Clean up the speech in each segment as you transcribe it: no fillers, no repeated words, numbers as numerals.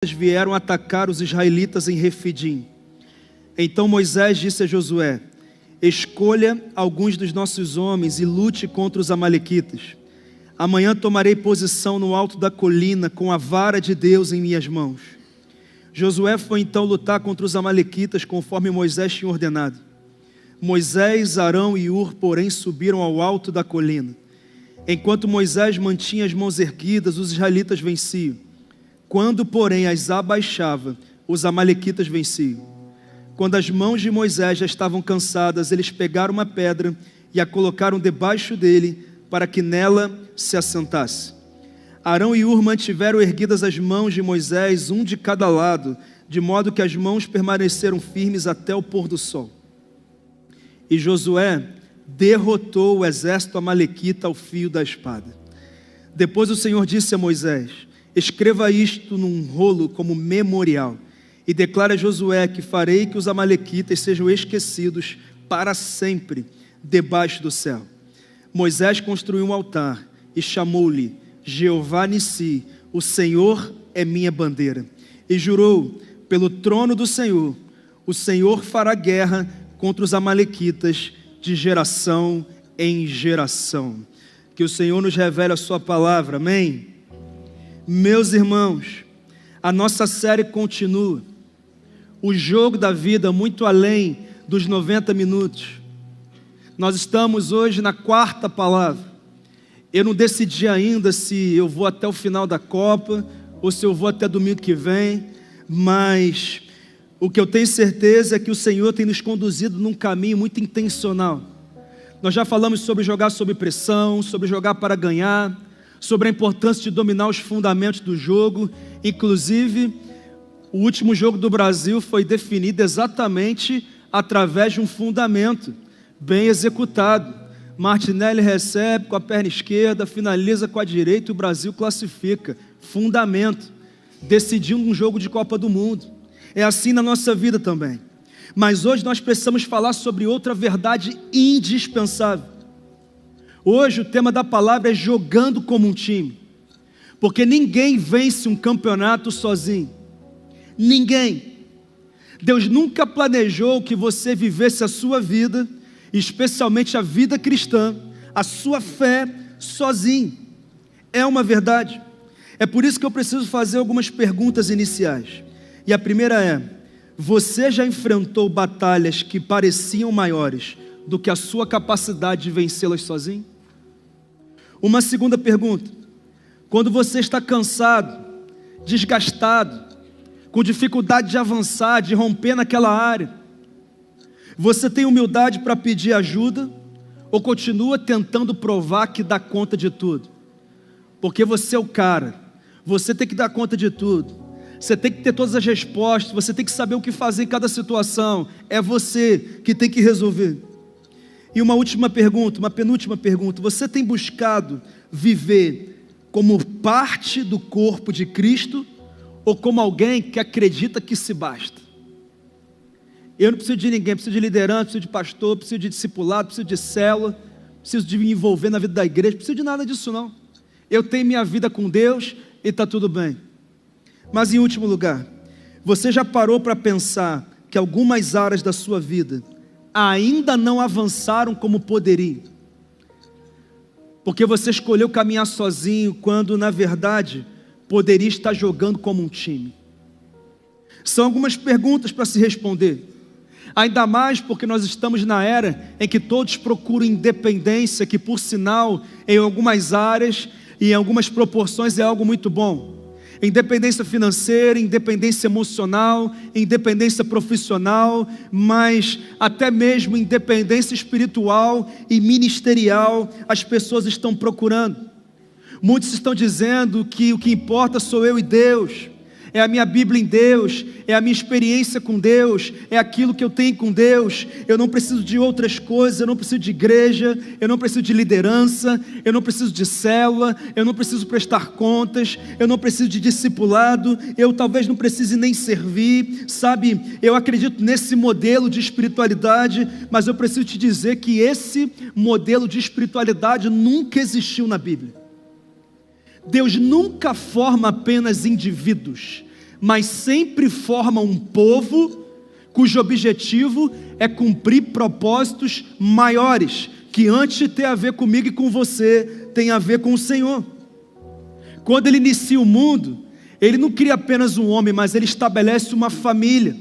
vieram atacar os israelitas em Refidim. Então Moisés disse a Josué: escolha alguns dos nossos homens e lute contra os amalequitas. Amanhã tomarei posição no alto da colina com a vara de Deus em minhas mãos. Josué foi então lutar contra os amalequitas conforme Moisés tinha ordenado. Moisés, Arão e Hur, porém, subiram ao alto da colina. Enquanto Moisés mantinha as mãos erguidas, os israelitas venciam. Quando, porém, as abaixava, os amalequitas venciam. Quando as mãos de Moisés já estavam cansadas, eles pegaram uma pedra e a colocaram debaixo dele, para que nela se assentasse. Arão e Hur mantiveram erguidas as mãos de Moisés, um de cada lado, de modo que as mãos permaneceram firmes até o pôr do sol. E Josué derrotou o exército amalequita ao fio da espada. Depois o Senhor disse a Moisés: escreva isto num rolo como memorial, e declara a Josué que farei que os amalequitas sejam esquecidos para sempre debaixo do céu. Moisés construiu um altar e chamou-lhe Jeová Nissi, o Senhor é minha bandeira. E jurou pelo trono do Senhor: o Senhor fará guerra contra os amalequitas de geração em geração. Que o Senhor nos revele a sua palavra, amém? Meus irmãos, a nossa série continua. O jogo da vida muito além dos 90 minutos. Nós estamos hoje na quarta palavra. Eu não decidi ainda se eu vou até o final da Copa ou se eu vou até domingo que vem, mas o que eu tenho certeza é que o Senhor tem nos conduzido num caminho muito intencional. Nós já falamos sobre jogar sob pressão, sobre jogar para ganhar, sobre a importância de dominar os fundamentos do jogo. Inclusive, o último jogo do Brasil foi definido exatamente através de um fundamento bem executado. Martinelli recebe com a perna esquerda, finaliza com a direita e o Brasil classifica. Fundamento. Decidindo um jogo de Copa do Mundo. É assim na nossa vida também. Mas hoje nós precisamos falar sobre outra verdade indispensável. Hoje o tema da palavra é jogando como um time. Porque ninguém vence um campeonato sozinho. Ninguém. Deus nunca planejou que você vivesse a sua vida, especialmente a vida cristã, a sua fé sozinho. É uma verdade. É por isso que eu preciso fazer algumas perguntas iniciais. E a primeira é: você já enfrentou batalhas que pareciam maiores do que a sua capacidade de vencê-las sozinho? Uma segunda pergunta: quando você está cansado, desgastado, com dificuldade de avançar, de romper naquela área, você tem humildade para pedir ajuda ou continua tentando provar que dá conta de tudo? Porque você é o cara, você tem que dar conta de tudo. Você tem que ter todas as respostas, você tem que saber o que fazer em cada situação. É você que tem que resolver. E uma última pergunta, uma penúltima pergunta: você tem buscado viver como parte do corpo de Cristo ou como alguém que acredita que se basta? Eu não preciso de ninguém, preciso de liderança, preciso de pastor, preciso de discipulado, preciso de célula, preciso de me envolver na vida da igreja, preciso de nada disso não. Eu tenho minha vida com Deus e está tudo bem. Mas em último lugar, você já parou para pensar que algumas áreas da sua vida ainda não avançaram como poderiam? Porque você escolheu caminhar sozinho, quando na verdade poderia estar jogando como um time. São algumas perguntas para se responder. Ainda mais porque nós estamos na era em que todos procuram independência, que por sinal, em algumas áreas e em algumas proporções é algo muito bom. Independência financeira, independência emocional, independência profissional, mas até mesmo independência espiritual e ministerial as pessoas estão procurando. Muitos estão dizendo que o que importa sou eu e Deus, é a minha Bíblia em Deus, é a minha experiência com Deus, é aquilo que eu tenho com Deus. Eu não preciso de outras coisas, eu não preciso de igreja, eu não preciso de liderança, eu não preciso de célula, eu não preciso prestar contas, eu não preciso de discipulado, eu talvez não precise nem servir, sabe? Eu acredito nesse modelo de espiritualidade, mas eu preciso te dizer que esse modelo de espiritualidade nunca existiu na Bíblia. Deus nunca forma apenas indivíduos, mas sempre forma um povo cujo objetivo é cumprir propósitos maiores, que antes de ter a ver comigo e com você, tem a ver com o Senhor. Quando ele inicia o mundo, ele não cria apenas um homem, mas ele estabelece uma família.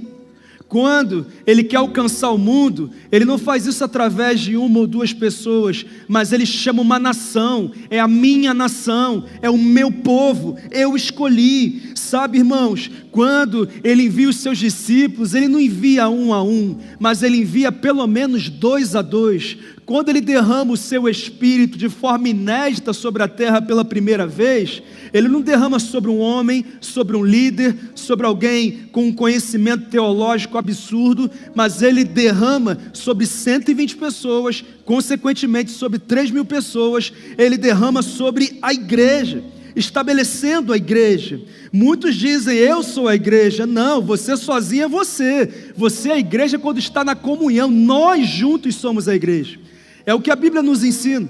Quando ele quer alcançar o mundo, ele não faz isso através de uma ou duas pessoas, mas ele chama uma nação, é a minha nação, é o meu povo, eu escolhi. Sabe, irmãos, quando ele envia os seus discípulos, ele não envia um a um, mas ele envia pelo menos 2 a 2. Quando ele derrama o seu Espírito de forma inédita sobre a terra pela primeira vez, ele não derrama sobre um homem, sobre um líder, sobre alguém com um conhecimento teológico absurdo, mas ele derrama sobre 120 pessoas, consequentemente sobre 3.000 pessoas, ele derrama sobre a igreja, estabelecendo a igreja. Muitos dizem, eu sou a igreja. Não, você sozinho é você. Você é a igreja quando está na comunhão. Nós juntos somos a igreja. É o que a Bíblia nos ensina.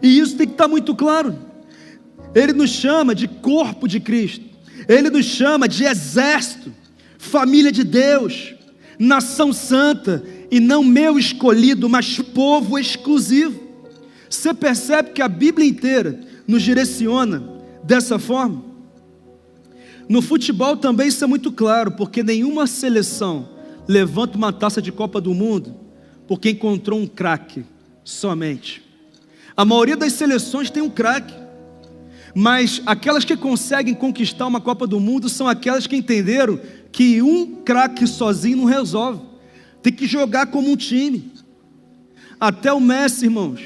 E isso tem que estar muito claro. Ele nos chama de corpo de Cristo. Ele nos chama de exército, família de Deus, nação santa, e não meu escolhido, mas povo exclusivo. Você percebe que a Bíblia inteira nos direciona dessa forma? No futebol também isso é muito claro, porque nenhuma seleção levanta uma taça de Copa do Mundo porque encontrou um craque somente. A maioria das seleções tem um craque, mas aquelas que conseguem conquistar uma Copa do Mundo são aquelas que entenderam que um craque sozinho não resolve, tem que jogar como um time. Até o Messi, irmãos,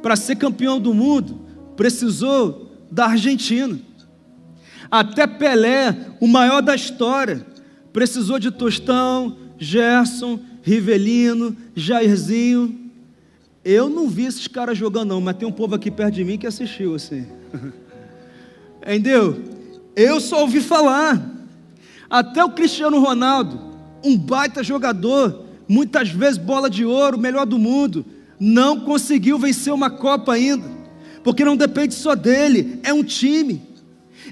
para ser campeão do mundo, precisou da Argentina. Até Pelé, o maior da história, precisou de Tostão, Gerson, Rivelino, Jairzinho. Eu não vi esses caras jogando não, mas tem um povo aqui perto de mim que assistiu assim. Entendeu? Eu só ouvi falar. Até o Cristiano Ronaldo, um baita jogador, muitas vezes bola de ouro, melhor do mundo, não conseguiu vencer uma Copa ainda, porque não depende só dele, é um time.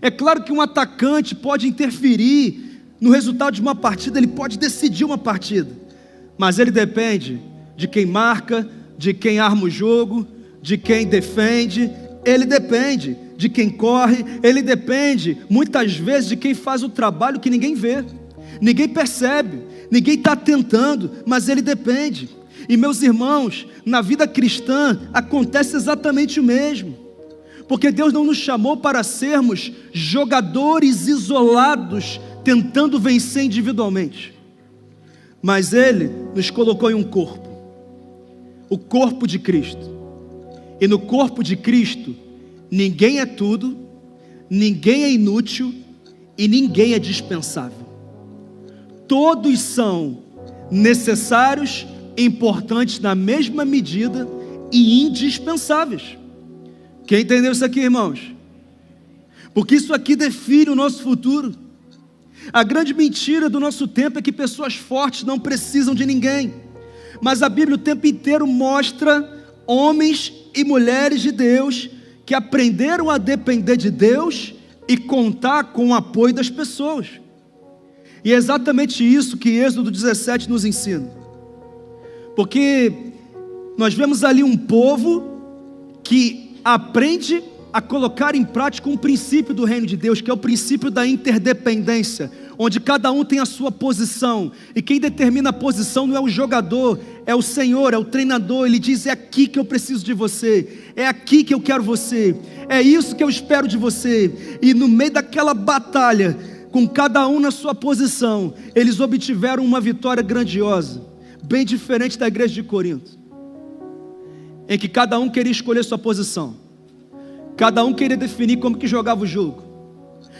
É claro que um atacante pode interferir no resultado de uma partida, ele pode decidir uma partida, mas ele depende de quem marca, de quem arma o jogo, de quem defende, ele depende de quem corre, ele depende muitas vezes de quem faz o trabalho que ninguém vê, ninguém percebe, ninguém está tentando, mas ele depende. E meus irmãos, na vida cristã acontece exatamente o mesmo, porque Deus não nos chamou para sermos jogadores isolados, tentando vencer individualmente, mas Ele nos colocou em um corpo, o corpo de Cristo, e no corpo de Cristo, ninguém é tudo, ninguém é inútil e ninguém é dispensável. Todos são necessários, importantes na mesma medida e indispensáveis. Quem entendeu isso aqui, irmãos? Porque isso aqui define o nosso futuro. A grande mentira do nosso tempo é que pessoas fortes não precisam de ninguém, mas a Bíblia o tempo inteiro mostra homens e mulheres de Deus que aprenderam a depender de Deus e contar com o apoio das pessoas. E é exatamente isso que Êxodo 17 nos ensina. Porque nós vemos ali um povo que aprende a colocar em prática um princípio do reino de Deus, que é o princípio da interdependência, onde cada um tem a sua posição, e quem determina a posição não é o jogador, é o Senhor, é o treinador. Ele diz, é aqui que eu preciso de você, é aqui que eu quero você, é isso que eu espero de você. E no meio daquela batalha, com cada um na sua posição, eles obtiveram uma vitória grandiosa, bem diferente da igreja de Corinto, em que cada um queria escolher sua posição, cada um queria definir como que jogava o jogo,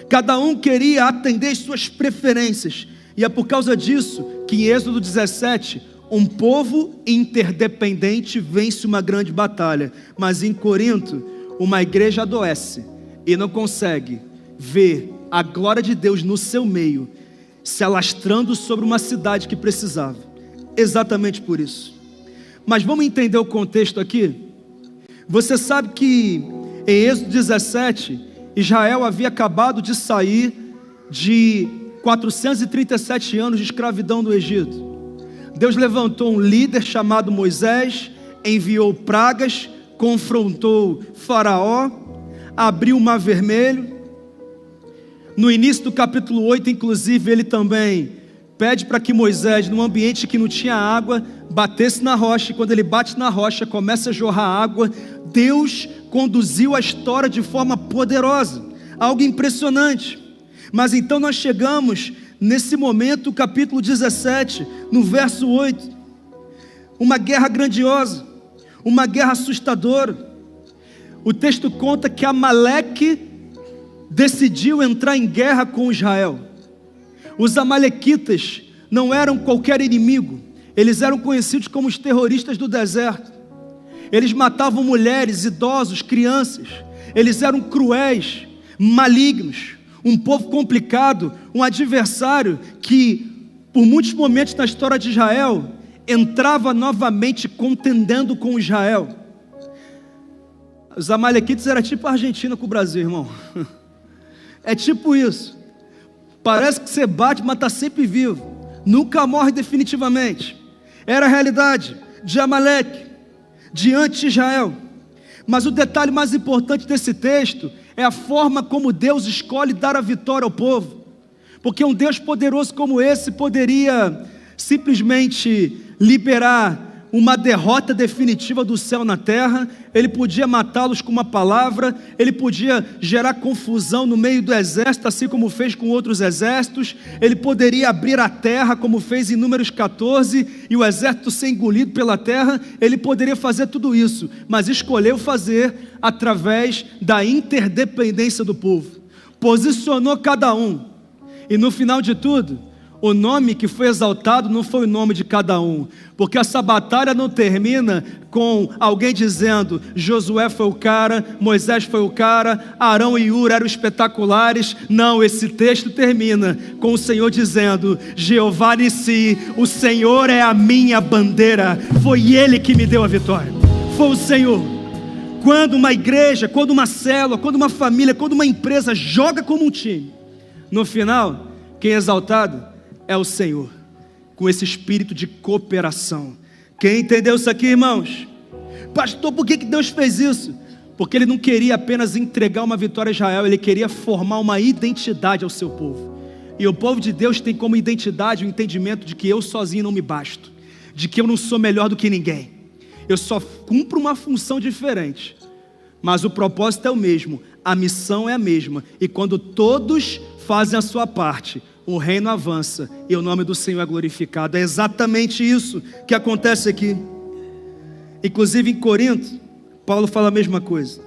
cada um queria atender às suas preferências. E é por causa disso que em Êxodo 17, um povo interdependente vence uma grande batalha. Mas em Corinto, uma igreja adoece e não consegue ver a glória de Deus no seu meio, se alastrando sobre uma cidade que precisava. Exatamente por isso. Mas vamos entender o contexto aqui? Você sabe que em Êxodo 17, Israel havia acabado de sair de 437 anos de escravidão no Egito. Deus levantou um líder chamado Moisés, enviou pragas, confrontou Faraó, abriu o Mar Vermelho. No início do capítulo 8, inclusive, ele também pede para que Moisés, num ambiente que não tinha água, batesse na rocha, e quando ele bate na rocha, começa a jorrar água. Deus conduziu a história de forma poderosa, algo impressionante. Mas então nós chegamos nesse momento, capítulo 17, no verso 8, uma guerra grandiosa, uma guerra assustadora. O texto conta que Amaleque decidiu entrar em guerra com Israel. Os amalequitas não eram qualquer inimigo, eles eram conhecidos como os terroristas do deserto. Eles matavam mulheres, idosos, crianças. Eles eram cruéis, malignos, um povo complicado, um adversário que, por muitos momentos na história de Israel, entrava novamente contendendo com Israel. Os amalequitas era tipo a Argentina com o Brasil, irmão. É tipo isso. Parece que você bate, mas está sempre vivo. Nunca morre definitivamente. Era a realidade de Amaleque diante de Israel. Mas o detalhe mais importante desse texto é a forma como Deus escolhe dar a vitória ao povo. Porque um Deus poderoso como esse poderia simplesmente liberar uma derrota definitiva do céu na terra. Ele podia matá-los com uma palavra, ele podia gerar confusão no meio do exército, assim como fez com outros exércitos. Ele poderia abrir a terra, como fez em Números 14, e o exército ser engolido pela terra. Ele poderia fazer tudo isso, mas escolheu fazer através da interdependência do povo. Posicionou cada um, e no final de tudo, o nome que foi exaltado não foi o nome de cada um, porque essa batalha não termina com alguém dizendo: Josué foi o cara, Moisés foi o cara, Arão e Hur eram espetaculares. Não, esse texto termina com o Senhor dizendo: Jeová Nissi, o Senhor é a minha bandeira. Foi Ele que me deu a vitória, foi o Senhor. Quando uma igreja, quando uma célula, quando uma família, quando uma empresa joga como um time, no final, quem é exaltado é o Senhor, com esse espírito de cooperação. Quem entendeu isso aqui, irmãos? Pastor, por que Deus fez isso? Porque Ele não queria apenas entregar uma vitória a Israel, Ele queria formar uma identidade ao seu povo. E o povo de Deus tem como identidade o entendimento de que eu sozinho não me basto, de que eu não sou melhor do que ninguém, eu só cumpro uma função diferente, mas o propósito é o mesmo, a missão é a mesma, e quando todos fazem a sua parte, o reino avança e o nome do Senhor é glorificado. É exatamente isso que acontece aqui. Inclusive em Corinto, Paulo fala a mesma coisa.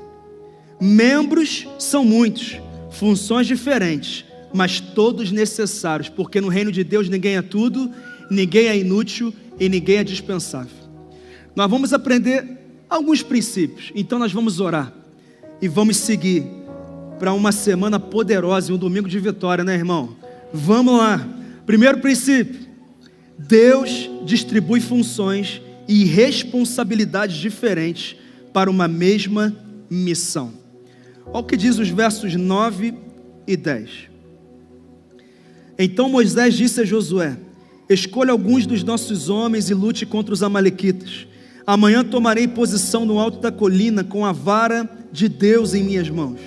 Membros são muitos, funções diferentes, mas todos necessários, porque no reino de Deus ninguém é tudo, ninguém é inútil e ninguém é dispensável. Nós vamos aprender alguns princípios, então nós vamos orar e vamos seguir para uma semana poderosa e um domingo de vitória, né, irmão? Vamos lá. Primeiro princípio: Deus distribui funções e responsabilidades diferentes para uma mesma missão. Olha o que diz os versos 9 e 10. Então Moisés disse a Josué: escolha alguns dos nossos homens e lute contra os amalequitas. Amanhã tomarei posição no alto da colina com a vara de Deus em minhas mãos.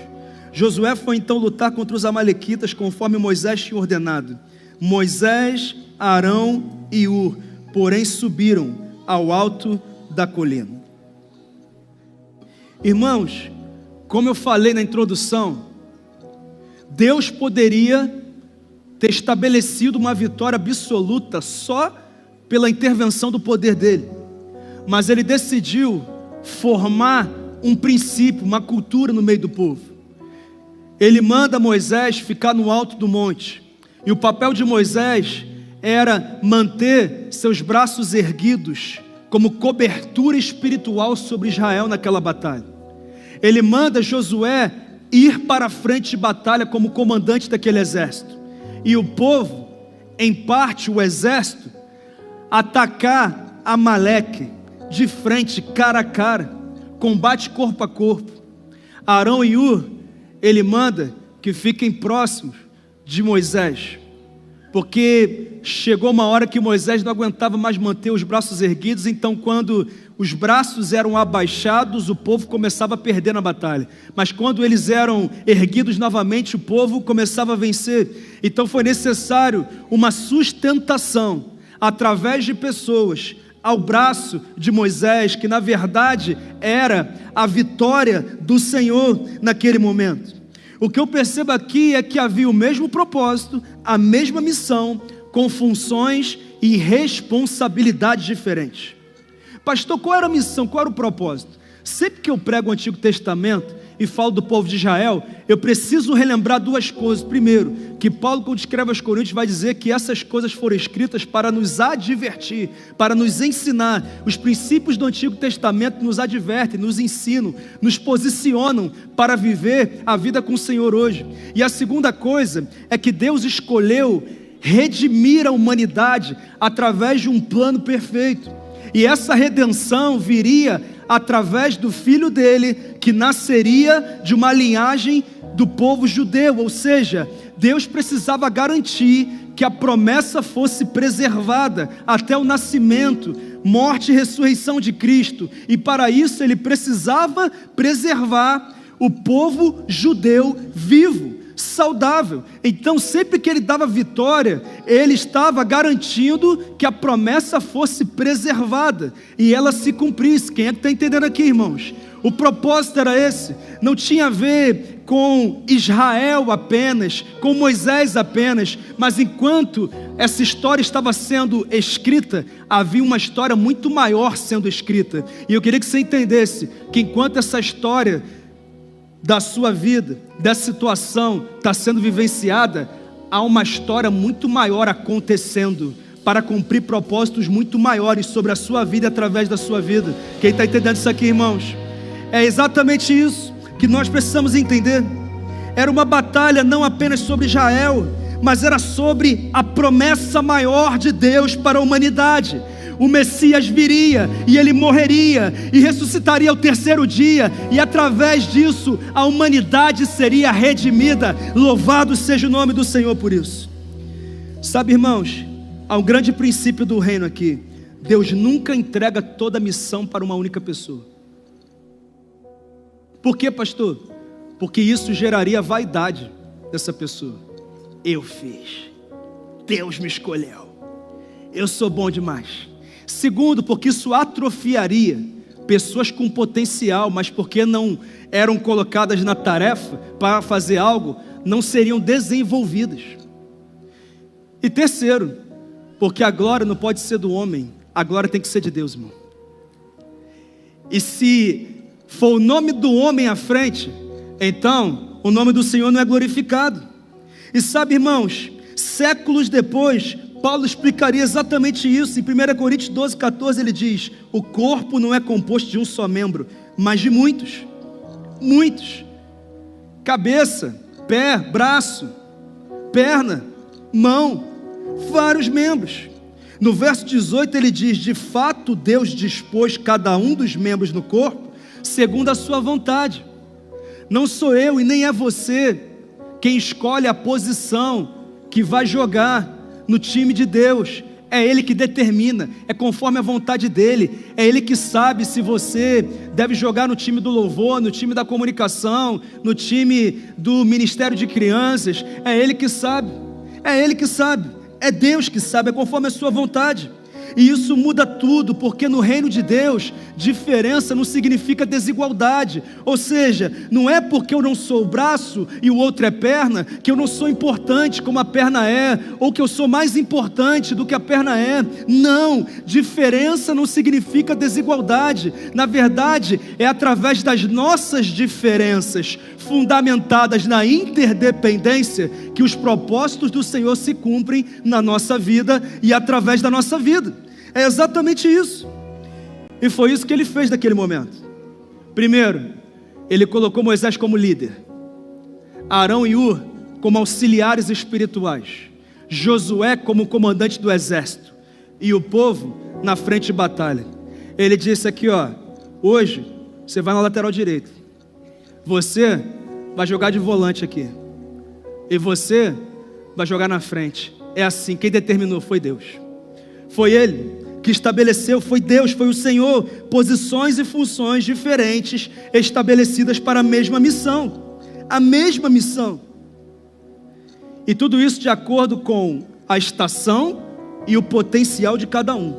Josué foi então lutar contra os amalequitas conforme Moisés tinha ordenado. Moisés, Arão e Hur, porém, subiram ao alto da colina. Irmãos, como eu falei na introdução, Deus poderia ter estabelecido uma vitória absoluta só pela intervenção do poder dele, mas ele decidiu formar um princípio, uma cultura no meio do povo. Ele manda Moisés ficar no alto do monte, e o papel de Moisés era manter seus braços erguidos como cobertura espiritual sobre Israel naquela batalha. Ele manda Josué ir para a frente de batalha como comandante daquele exército, e o povo, em parte o exército, atacar Amaleque de frente, cara a cara, combate corpo a corpo. Arão e Hur, ele manda que fiquem próximos de Moisés. porque chegou uma hora que Moisés não aguentava mais manter os braços erguidos, então quando os braços eram abaixados, o povo começava a perder na batalha, mas quando eles eram erguidos novamente, o povo começava a vencer. Então foi necessário uma sustentação através de pessoas ao braço de Moisés, que na verdade era a vitória do Senhor naquele momento. O que eu percebo aqui é que havia o mesmo propósito, a mesma missão, com funções e responsabilidades diferentes. Pastor, qual era a missão, qual era o propósito? Sempre que eu prego o Antigo Testamento e falo do povo de Israel, eu preciso relembrar duas coisas. Primeiro, que Paulo, quando escreve aos Coríntios, vai dizer que essas coisas foram escritas para nos advertir, para nos ensinar. Os princípios do Antigo Testamento nos advertem, nos ensinam, nos posicionam para viver a vida com o Senhor hoje. E a segunda coisa é que Deus escolheu redimir a humanidade através de um plano perfeito. E essa redenção viria através do filho dele, que nasceria de uma linhagem do povo judeu. Ou seja, Deus precisava garantir que a promessa fosse preservada até o nascimento, morte e ressurreição de Cristo. E para isso ele precisava preservar o povo judeu vivo, saudável. Então sempre que ele dava vitória, ele estava garantindo que a promessa fosse preservada e ela se cumprisse. Quem é que está entendendo aqui, irmãos? O propósito era esse, não tinha a ver com Israel apenas, com Moisés apenas, mas enquanto essa história estava sendo escrita, havia uma história muito maior sendo escrita. E eu queria que você entendesse que enquanto essa história da sua vida, dessa situação está sendo vivenciada, há uma história muito maior acontecendo para cumprir propósitos muito maiores sobre a sua vida e através da sua vida. Quem está entendendo isso aqui, irmãos? É exatamente isso que nós precisamos entender. Era uma batalha não apenas sobre Israel, mas era sobre a promessa maior de Deus para a humanidade. O Messias viria e ele morreria e ressuscitaria ao terceiro dia, e através disso a humanidade seria redimida. Louvado seja o nome do Senhor por isso. Sabe, irmãos, há um grande princípio do reino aqui: Deus nunca entrega toda a missão para uma única pessoa. Por quê, pastor? Porque isso geraria vaidade dessa pessoa. Eu fiz, Deus me escolheu, eu sou bom demais. Segundo, porque isso atrofiaria pessoas com potencial, mas porque não eram colocadas na tarefa para fazer algo, não seriam desenvolvidas. E terceiro, porque a glória não pode ser do homem, a glória tem que ser de Deus, irmão. E se for o nome do homem à frente, então o nome do Senhor não é glorificado. E sabe, irmãos, séculos depois, Paulo explicaria exatamente isso. Em 1 Coríntios 12, 14 ele diz: o corpo não é composto de um só membro, mas de muitos. Muitos. Cabeça, pé, braço, perna, mão, vários membros. No verso 18 ele diz: de fato Deus dispôs cada um dos membros no corpo segundo a sua vontade. Não sou eu e nem é você quem escolhe a posição que vai jogar no time de Deus. É Ele que determina, é conforme a vontade dEle. É Ele que sabe se você deve jogar no time do louvor, no time da comunicação, no time do ministério de crianças. É Ele que sabe, é Ele que sabe, é Deus que sabe, é conforme a sua vontade. E isso muda tudo, porque no reino de Deus, diferença não significa desigualdade. Ou seja, não é porque eu não sou o braço e o outro é perna, que eu não sou importante como a perna é, ou que eu sou mais importante do que a perna é. Não, diferença não significa desigualdade. Na verdade, é através das nossas diferenças, fundamentadas na interdependência, que os propósitos do Senhor se cumprem na nossa vida e através da nossa vida. É exatamente isso. E foi isso que ele fez naquele momento. Primeiro, ele colocou Moisés como líder, Arão e Hur como auxiliares espirituais, Josué como comandante do exército e o povo na frente de batalha. Ele disse aqui, ó: hoje você vai na lateral direita, você vai jogar de volante aqui, e você vai jogar na frente. é assim, quem determinou foi Deus. Foi Ele que estabeleceu, foi Deus, foi o Senhor, posições e funções diferentes estabelecidas para a mesma missão. A mesma missão. E tudo isso de acordo com a estação e o potencial de cada um.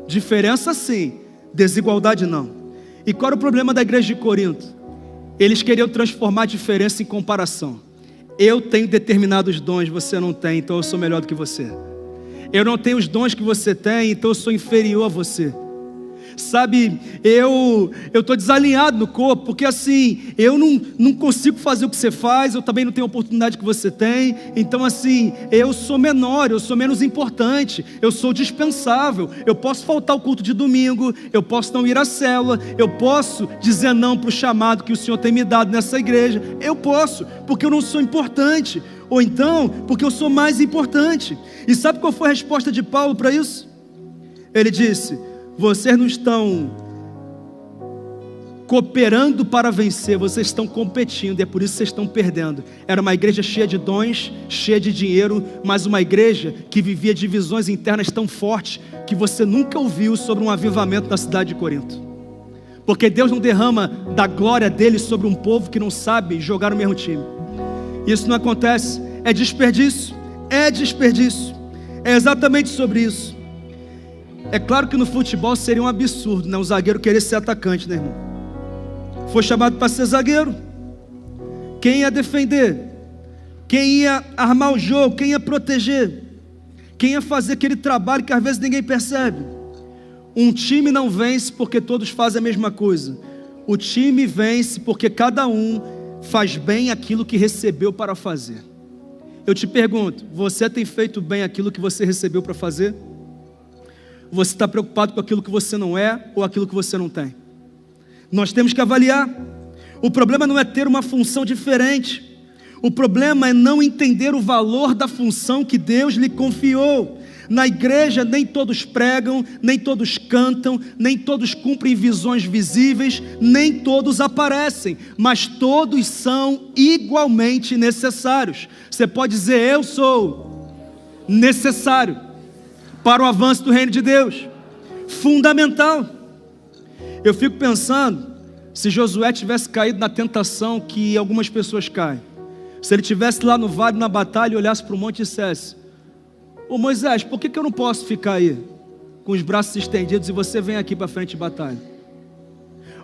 Diferença sim, desigualdade não. E qual era o problema da igreja de Corinto? Eles queriam transformar a diferença em comparação. Eu tenho determinados dons, você não tem, então eu sou melhor do que você. Eu não tenho os dons que você tem, então eu sou inferior a você. Sabe, eu estou desalinhado no corpo, porque assim, eu não consigo fazer o que você faz, eu também não tenho a oportunidade que você tem, então assim, eu sou menor, eu sou menos importante, eu sou dispensável, eu posso faltar o culto de domingo, eu posso não ir à célula, eu posso dizer não para o chamado que o Senhor tem me dado nessa igreja, eu posso, porque eu não sou importante, ou então, porque eu sou mais importante. E sabe qual foi a resposta de Paulo para isso? Ele disse: vocês não estão cooperando para vencer, vocês estão competindo, e é por isso que vocês estão perdendo. Era uma igreja cheia de dons, cheia de dinheiro, mas uma igreja que vivia divisões internas tão fortes que você nunca ouviu sobre um avivamento na cidade de Corinto. Porque Deus não derrama da glória dele sobre um povo que não sabe jogar no mesmo time. Isso não acontece, é desperdício, é exatamente sobre isso. É claro que no futebol seria um absurdo, né? Um zagueiro querer ser atacante, né, irmão? Foi chamado para ser zagueiro. Quem ia defender? Quem ia armar o jogo? Quem ia proteger? Quem ia fazer aquele trabalho que às vezes ninguém percebe? Um time não vence porque todos fazem a mesma coisa. O time vence porque cada um faz bem aquilo que recebeu para fazer. Eu te pergunto, você tem feito bem aquilo que você recebeu para fazer? Você está preocupado com aquilo que você não é ou aquilo que você não tem? Nós temos que avaliar. O problema não é ter uma função diferente. O problema é não entender o valor da função que Deus lhe confiou. Na igreja nem todos pregam, nem todos cantam, nem todos cumprem visões visíveis, nem todos aparecem, mas todos são igualmente necessários. Você pode dizer: eu sou necessário para o avanço do reino de Deus, fundamental. Eu fico pensando, se Josué tivesse caído na tentação que algumas pessoas caem, se ele estivesse lá no vale, na batalha, e olhasse para o monte e dissesse: ô Moisés, por que eu não posso ficar aí com os braços estendidos e você vem aqui para frente de batalha?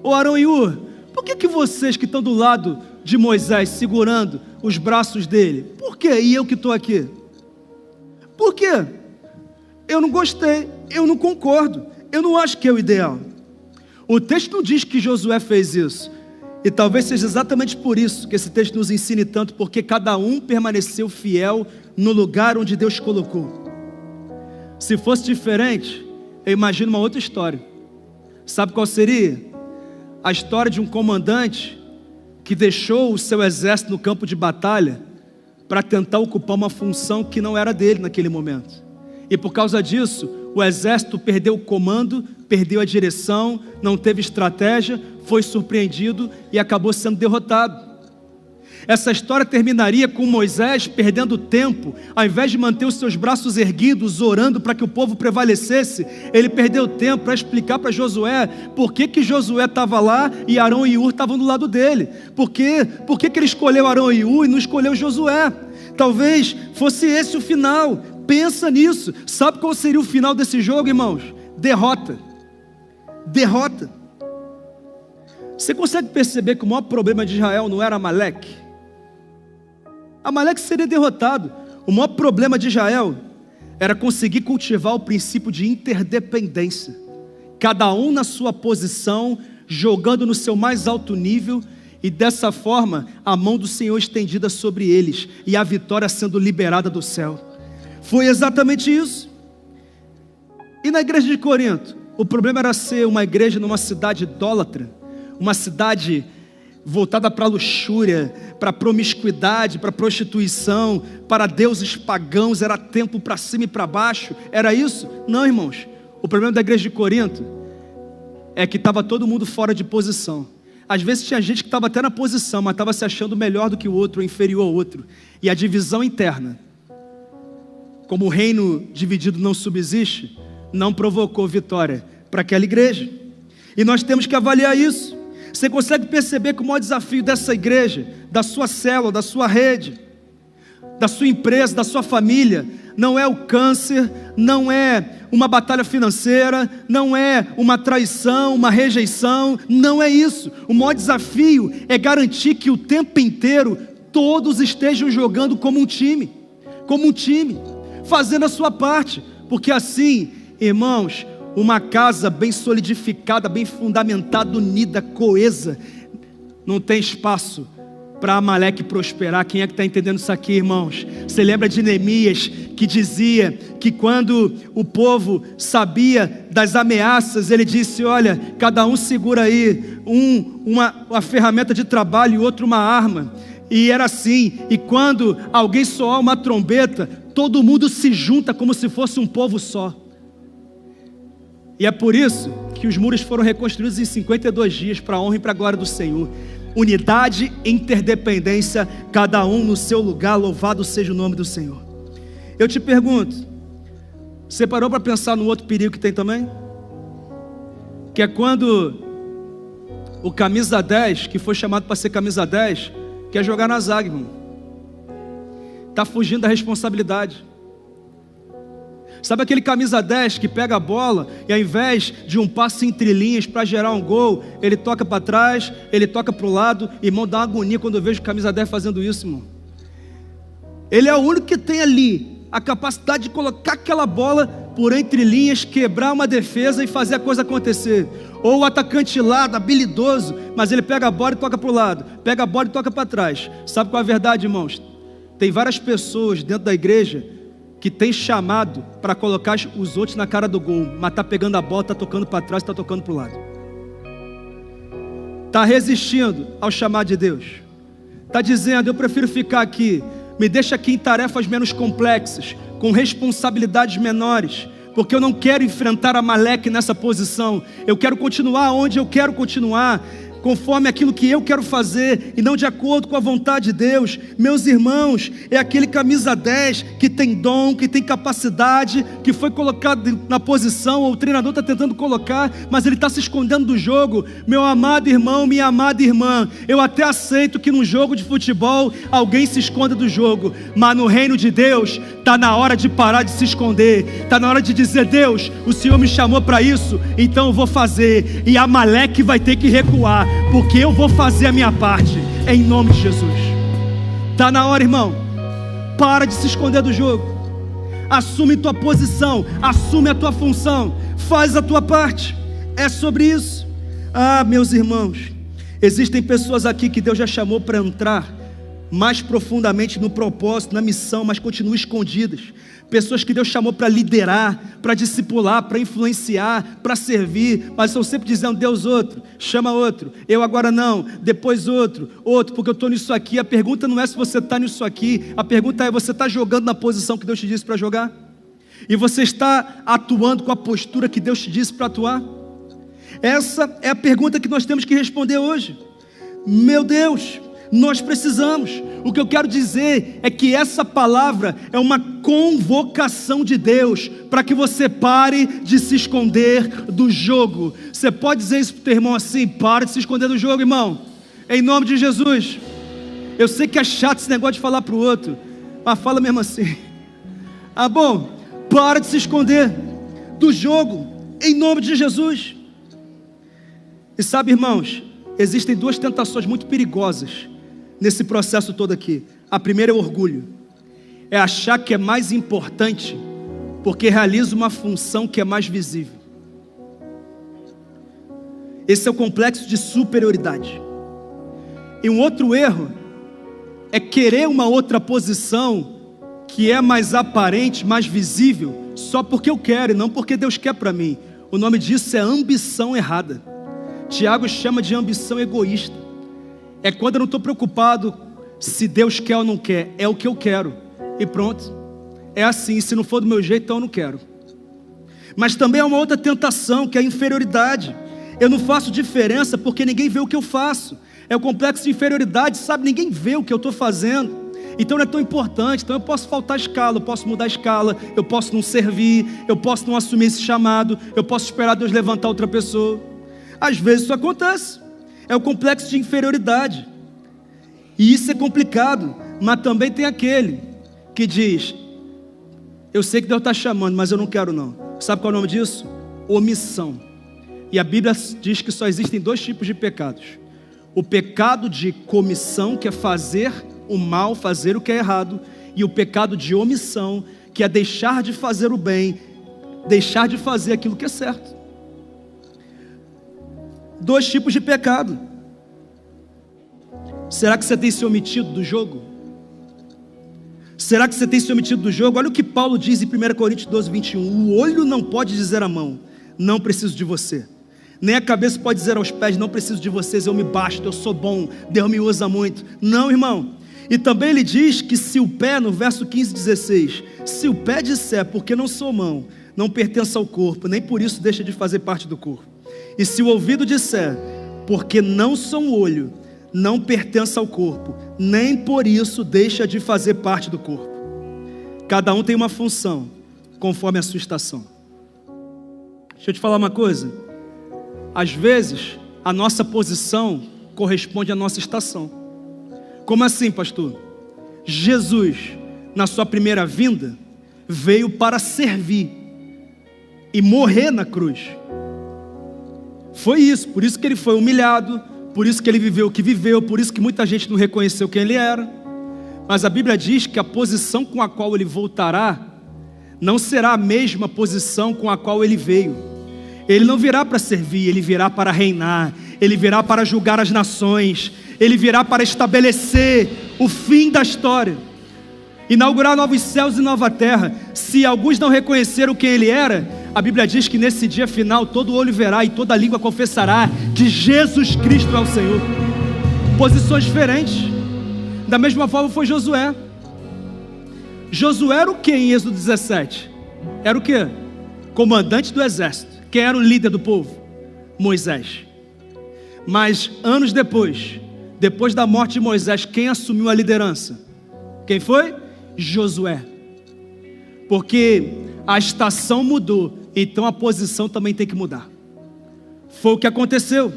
Ô Arão e Ur, por que vocês que estão do lado de Moisés, segurando os braços dele, por que? E eu que estou aqui? Por quê? Eu não gostei, eu não concordo, eu não acho que é o ideal. O texto não diz que Josué fez isso, e talvez seja exatamente por isso que esse texto nos ensine tanto, porque cada um permaneceu fiel no lugar onde Deus colocou. Se fosse diferente, eu imagino uma outra história. Sabe qual seria? A história de um comandante que deixou o seu exército no campo de batalha para tentar ocupar uma função que não era dele naquele momento. E por causa disso, o exército perdeu o comando, perdeu a direção, não teve estratégia, foi surpreendido e acabou sendo derrotado. Essa história terminaria com Moisés perdendo tempo, ao invés de manter os seus braços erguidos, orando para que o povo prevalecesse, ele perdeu tempo para explicar para Josué por que Josué estava lá e Arão e Ur estavam do lado dele. Por que ele escolheu Arão e Ur e não escolheu Josué? Talvez fosse esse o final. Pensa nisso. Sabe qual seria o final desse jogo, irmãos? Derrota. Derrota. Você consegue perceber que o maior problema de Israel não era Amaleque? Amaleque seria derrotado. O maior problema de Israel era conseguir cultivar o princípio de interdependência. Cada um na sua posição, jogando no seu mais alto nível, e dessa forma a mão do Senhor estendida sobre eles e a vitória sendo liberada do céu. Foi exatamente isso. E na igreja de Corinto, o problema era ser uma igreja numa cidade idólatra, uma cidade voltada para a luxúria, para a promiscuidade, para a prostituição, para deuses pagãos, era templo para cima e para baixo, era isso? Não, irmãos, o problema da igreja de Corinto é que estava todo mundo fora de posição. Às vezes tinha gente que estava até na posição, mas estava se achando melhor do que o outro, ou inferior ao outro, e a divisão interna como o reino dividido não subsiste, não provocou vitória para aquela igreja. E nós temos que avaliar isso. Você consegue perceber que o maior desafio dessa igreja, da sua célula, da sua rede, da sua empresa, da sua família, não é o câncer, não é uma batalha financeira, não é uma traição, uma rejeição, não é isso. O maior desafio é garantir que o tempo inteiro todos estejam jogando como um time, fazendo a sua parte, porque assim, irmãos, uma casa bem solidificada, bem fundamentada, unida, coesa, não tem espaço para Amaleque prosperar. Quem é que está entendendo isso aqui, irmãos? Você lembra de Neemias, que dizia que quando o povo sabia das ameaças, ele disse: olha, cada um segura aí uma ferramenta de trabalho e outro uma arma. E era assim, e quando alguém soar uma trombeta, todo mundo se junta como se fosse um povo só. E é por isso que os muros foram reconstruídos em 52 dias, para a honra e para a glória do Senhor. Unidade, interdependência, cada um no seu lugar, louvado seja o nome do Senhor. Eu te pergunto, você parou para pensar no outro perigo que tem também? Que é quando o camisa 10, que foi chamado para ser camisa 10, quer jogar na zaga, irmão. Está fugindo da responsabilidade. Sabe aquele camisa 10 que pega a bola e ao invés de um passe entre linhas para gerar um gol, ele toca para trás, ele toca para o lado? Irmão, dá uma agonia quando eu vejo o camisa 10 fazendo isso, irmão. Ele é o único que tem ali a capacidade de colocar aquela bola por entre linhas, quebrar uma defesa e fazer a coisa acontecer. Ou o atacante lá, habilidoso, mas ele pega a bola e toca para o lado, pega a bola e toca para trás. Sabe qual é a verdade, irmãos? Tem várias pessoas dentro da igreja que tem chamado para colocar os outros na cara do gol, mas está pegando a bola, está tocando para trás, está tocando para o lado. Está resistindo ao chamado de Deus. Está dizendo: eu prefiro ficar aqui, me deixa aqui em tarefas menos complexas, com responsabilidades menores, porque eu não quero enfrentar Amaleque nessa posição. Eu quero continuar onde eu quero continuar, conforme aquilo que eu quero fazer, e não de acordo com a vontade de Deus. Meus irmãos, é aquele camisa 10 que tem dom, que tem capacidade, que foi colocado na posição, ou o treinador está tentando colocar, mas ele está se escondendo do jogo. Meu amado irmão, minha amada irmã, eu até aceito que num jogo de futebol alguém se esconda do jogo, mas no reino de Deus está na hora de parar de se esconder, está na hora de dizer: Deus, o Senhor me chamou para isso, então eu vou fazer, e Amaleque vai ter que recuar, porque eu vou fazer a minha parte, em nome de Jesus. Está na hora, irmão. Para de se esconder do jogo. Assume tua posição, assume a tua função, faz a tua parte. É sobre isso. Ah, meus irmãos, existem pessoas aqui que Deus já chamou para entrar mais profundamente no propósito, na missão, mas continuam escondidas. Pessoas que Deus chamou para liderar, para discipular, para influenciar, para servir, mas estão sempre dizendo: Deus, outro, chama outro, eu agora não, depois outro, porque eu estou nisso aqui. A pergunta não é se você está nisso aqui, a pergunta é: você está jogando na posição que Deus te disse para jogar? E você está atuando com a postura que Deus te disse para atuar? Essa é a pergunta que nós temos que responder hoje. Meu Deus, nós precisamos. O que eu quero dizer é que essa palavra é uma convocação de Deus para que você pare de se esconder do jogo. Você pode dizer isso para o teu irmão assim: pare de se esconder do jogo, irmão, em nome de Jesus. Eu sei que é chato esse negócio de falar para o outro, mas fala mesmo assim. Ah, bom, para de se esconder do jogo, em nome de Jesus. E sabe, irmãos, existem duas tentações muito perigosas nesse processo todo aqui. A primeira é o orgulho, é achar que é mais importante porque realiza uma função que é mais visível. Esse é o complexo de superioridade. E um outro erro é querer uma outra posição que é mais aparente, mais visível, só porque eu quero e não porque Deus quer para mim. O nome disso é ambição errada. Tiago chama de ambição egoísta. É quando eu não estou preocupado se Deus quer ou não quer, é o que eu quero, e pronto. É assim, se não for do meu jeito, então eu não quero. Mas também há uma outra tentação, que é a inferioridade. Eu não faço diferença porque ninguém vê o que eu faço. É o complexo de inferioridade, sabe? Ninguém vê o que eu estou fazendo. Então não é tão importante. Então eu posso faltar a escala, eu posso mudar a escala, eu posso não servir, eu posso não assumir esse chamado, eu posso esperar Deus levantar outra pessoa. Às vezes isso acontece. É o complexo de inferioridade. E isso é complicado. Mas também tem aquele que diz: eu sei que Deus está chamando, mas eu não quero não. Sabe qual é o nome disso? Omissão. E a Bíblia diz que só existem 2 tipos de pecados: o pecado de comissão, que é fazer o mal, fazer o que é errado, e o pecado de omissão, que é deixar de fazer o bem, deixar de fazer aquilo que é certo. 2 tipos de pecado. Será que você tem se omitido do jogo? Será que você tem se omitido do jogo? Olha o que Paulo diz em 1 Coríntios 12, 21. O olho não pode dizer à mão: não preciso de você. Nem a cabeça pode dizer aos pés: não preciso de vocês, eu me basto, eu sou bom, Deus me usa muito. Não, irmão. E também ele diz que se o pé, no verso 15 e 16, se o pé disser porque não sou mão, não pertence ao corpo, nem por isso deixa de fazer parte do corpo. E se o ouvido disser porque não sou um olho, não pertence ao corpo, nem por isso deixa de fazer parte do corpo. Cada um tem uma função, conforme a sua estação. Deixa eu te falar uma coisa. Às vezes, a nossa posição corresponde à nossa estação. Como assim, pastor? Jesus, na sua primeira vinda, veio para servir e morrer na cruz. Foi isso, por isso que ele foi humilhado, por isso que ele viveu o que viveu, por isso que muita gente não reconheceu quem ele era. Mas a Bíblia diz que a posição com a qual ele voltará não será a mesma posição com a qual ele veio. Ele não virá para servir, ele virá para reinar, ele virá para julgar as nações, ele virá para estabelecer o fim da história, inaugurar novos céus e nova terra. Se alguns não reconheceram quem ele era, a Bíblia diz que nesse dia final todo olho verá e toda língua confessará que Jesus Cristo é o Senhor. Posições diferentes. Da mesma forma foi Josué. Josué era o que em Êxodo 17? Era o que? Comandante do exército. Quem era o líder do povo? Moisés. Mas anos depois da morte de Moisés, quem assumiu a liderança? Quem foi? Josué. Porque a estação mudou, então a posição também tem que mudar. Foi o que aconteceu.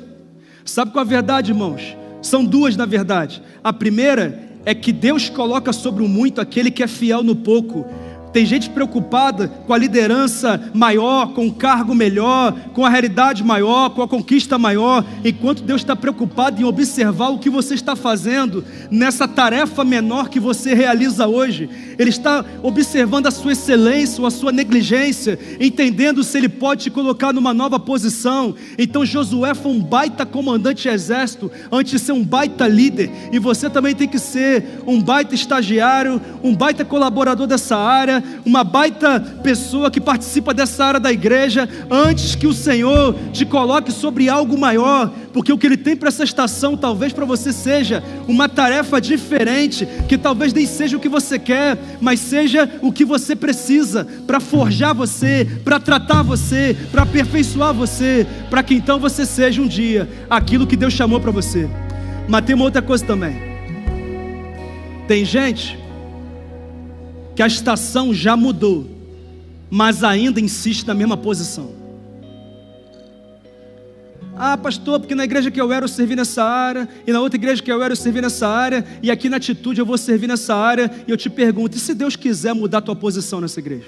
Sabe qual é a verdade, irmãos? São 2 na verdade. A primeira é que Deus coloca sobre o muito aquele que é fiel no pouco. Tem gente preocupada com a liderança maior, com o cargo melhor, com a realidade maior, com a conquista maior, enquanto Deus está preocupado em observar o que você está fazendo nessa tarefa menor que você realiza hoje. Ele está observando a sua excelência ou a sua negligência, entendendo se Ele pode te colocar numa nova posição. Então Josué foi um baita comandante de exército antes de ser um baita líder, e você também tem que ser um baita estagiário, um baita colaborador dessa área, uma baita pessoa que participa dessa área da igreja, antes que o Senhor te coloque sobre algo maior, porque o que Ele tem para essa estação, talvez para você seja uma tarefa diferente, que talvez nem seja o que você quer, mas seja o que você precisa, para forjar você, para tratar você, para aperfeiçoar você, para que então você seja um dia aquilo que Deus chamou para você. Mas tem uma outra coisa também. Tem gente que a estação já mudou, mas ainda insiste na mesma posição. Ah, pastor, porque na igreja que eu era eu servi nessa área, e na outra igreja que eu era eu servi nessa área, e aqui na Atitude eu vou servir nessa área. E eu te pergunto, e se Deus quiser mudar a tua posição nessa igreja?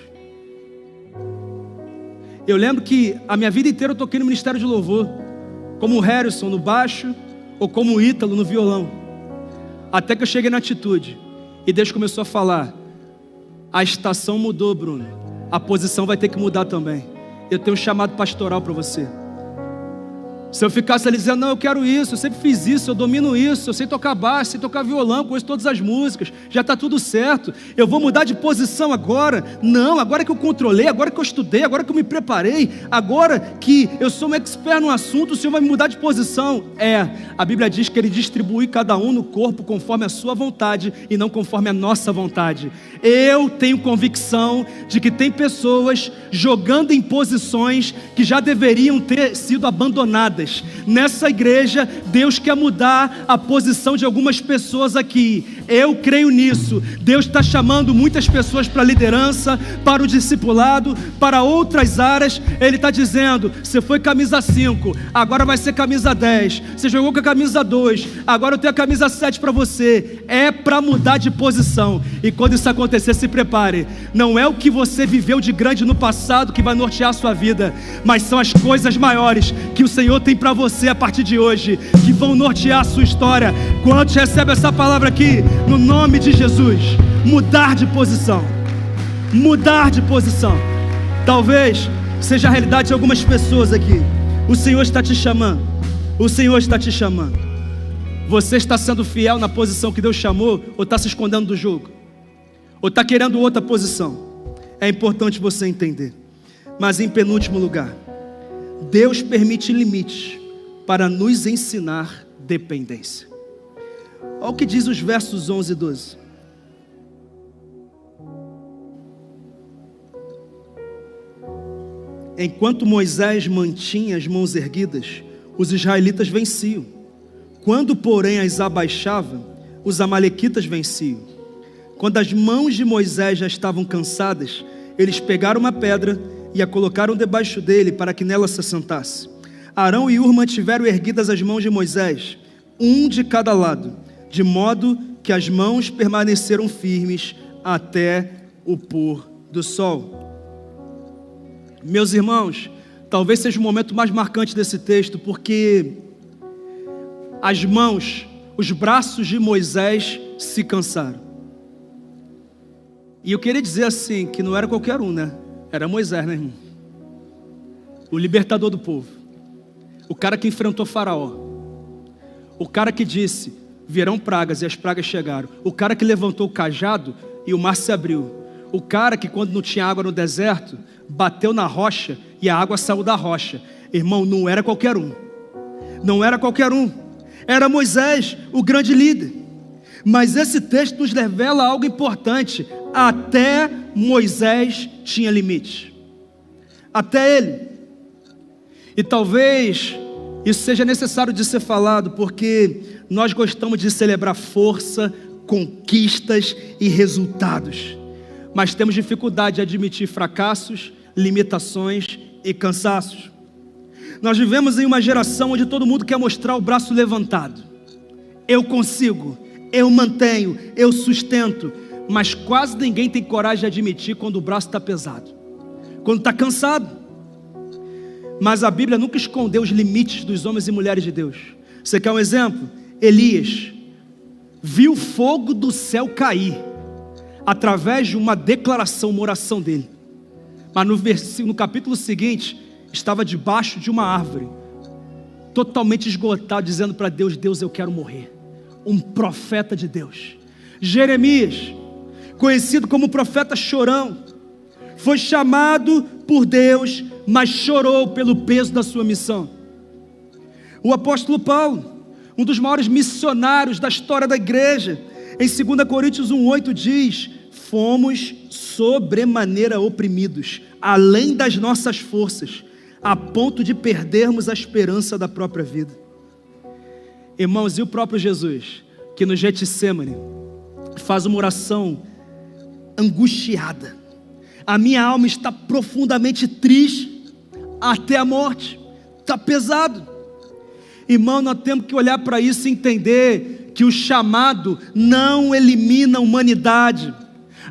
Eu lembro que a minha vida inteira eu toquei no ministério de louvor, como o Harrison no baixo, ou como o Ítalo no violão, até que eu cheguei na Atitude, e Deus começou a falar: a estação mudou, Bruno, a posição vai ter que mudar também. Eu tenho um chamado pastoral para você. Se eu ficasse ali dizendo, não, eu quero isso, eu sempre fiz isso, eu domino isso, eu sei tocar baixo, sei tocar violão, conheço todas as músicas, já está tudo certo, eu vou mudar de posição agora. Não, agora que eu controlei, agora que eu estudei, agora que eu me preparei, agora que eu sou um expert no assunto, o Senhor vai me mudar de posição. A Bíblia diz que Ele distribui cada um no corpo conforme a sua vontade e não conforme a nossa vontade. Eu tenho convicção de que tem pessoas jogando em posições que já deveriam ter sido abandonadas. Nessa igreja, Deus quer mudar a posição de algumas pessoas aqui. Eu creio nisso. Deus está chamando muitas pessoas para a liderança, para o discipulado, para outras áreas. Ele está dizendo: você foi camisa 5, agora vai ser camisa 10. Você jogou com a camisa 2, agora eu tenho a camisa 7 para você. É para mudar de posição. E quando isso acontecer, se prepare. Não é o que você viveu de grande no passado que vai nortear a sua vida, mas são as coisas maiores que o Senhor tem para você a partir de hoje, que vão nortear a sua história. Quantos recebem essa palavra aqui? No nome de Jesus. Mudar de posição. Mudar de posição. Talvez seja a realidade de algumas pessoas aqui. O Senhor está te chamando. O Senhor está te chamando. Você está sendo fiel na posição que Deus chamou, ou está se escondendo do jogo? Ou está querendo outra posição? É importante você entender. Mas em penúltimo lugar, Deus permite limites para nos ensinar dependência. Olha o que diz os versos 11 e 12. Enquanto Moisés mantinha as mãos erguidas, os israelitas venciam. Quando, porém, as abaixava, os amalequitas venciam. Quando as mãos de Moisés já estavam cansadas, eles pegaram uma pedra e a colocaram debaixo dele para que nela se assentasse. Arão e Hur mantiveram erguidas as mãos de Moisés, um de cada lado, de modo que as mãos permaneceram firmes até o pôr do sol. Meus irmãos, talvez seja o momento mais marcante desse texto, porque as mãos, os braços de Moisés se cansaram. E eu queria dizer assim, que não era qualquer um, né? Era Moisés, né, irmão? O libertador do povo. O cara que enfrentou Faraó. O cara que disse: virão pragas, e as pragas chegaram. O cara que levantou o cajado e o mar se abriu. O cara que, quando não tinha água no deserto, bateu na rocha e a água saiu da rocha. Irmão, não era qualquer um. Não era qualquer um. Era Moisés, o grande líder. Mas esse texto nos revela algo importante. Até Moisés tinha limite. Até ele. E talvez isso seja necessário de ser falado, porque nós gostamos de celebrar força, conquistas e resultados, mas temos dificuldade de admitir fracassos, limitações e cansaços. Nós vivemos em uma geração onde todo mundo quer mostrar o braço levantado. Eu consigo, eu mantenho, eu sustento, mas quase ninguém tem coragem de admitir quando o braço está pesado, quando está cansado. Mas a Bíblia nunca escondeu os limites dos homens e mulheres de Deus. Você quer um exemplo? Elias viu fogo do céu cair através de uma declaração, uma oração dele. Mas no capítulo seguinte, estava debaixo de uma árvore, totalmente esgotado, dizendo para Deus: Deus, eu quero morrer. Um profeta de Deus. Jeremias, conhecido como profeta chorão, foi chamado por Deus, mas chorou pelo peso da sua missão. O apóstolo Paulo, um dos maiores missionários da história da igreja, em 2 Coríntios 1,8 diz: fomos sobremaneira oprimidos, além das nossas forças, a ponto de perdermos a esperança da própria vida. Irmãos, e o próprio Jesus, que no Getsêmani faz uma oração angustiada: a minha alma está profundamente triste até a morte, está pesado. Irmão, nós temos que olhar para isso e entender que o chamado não elimina a humanidade,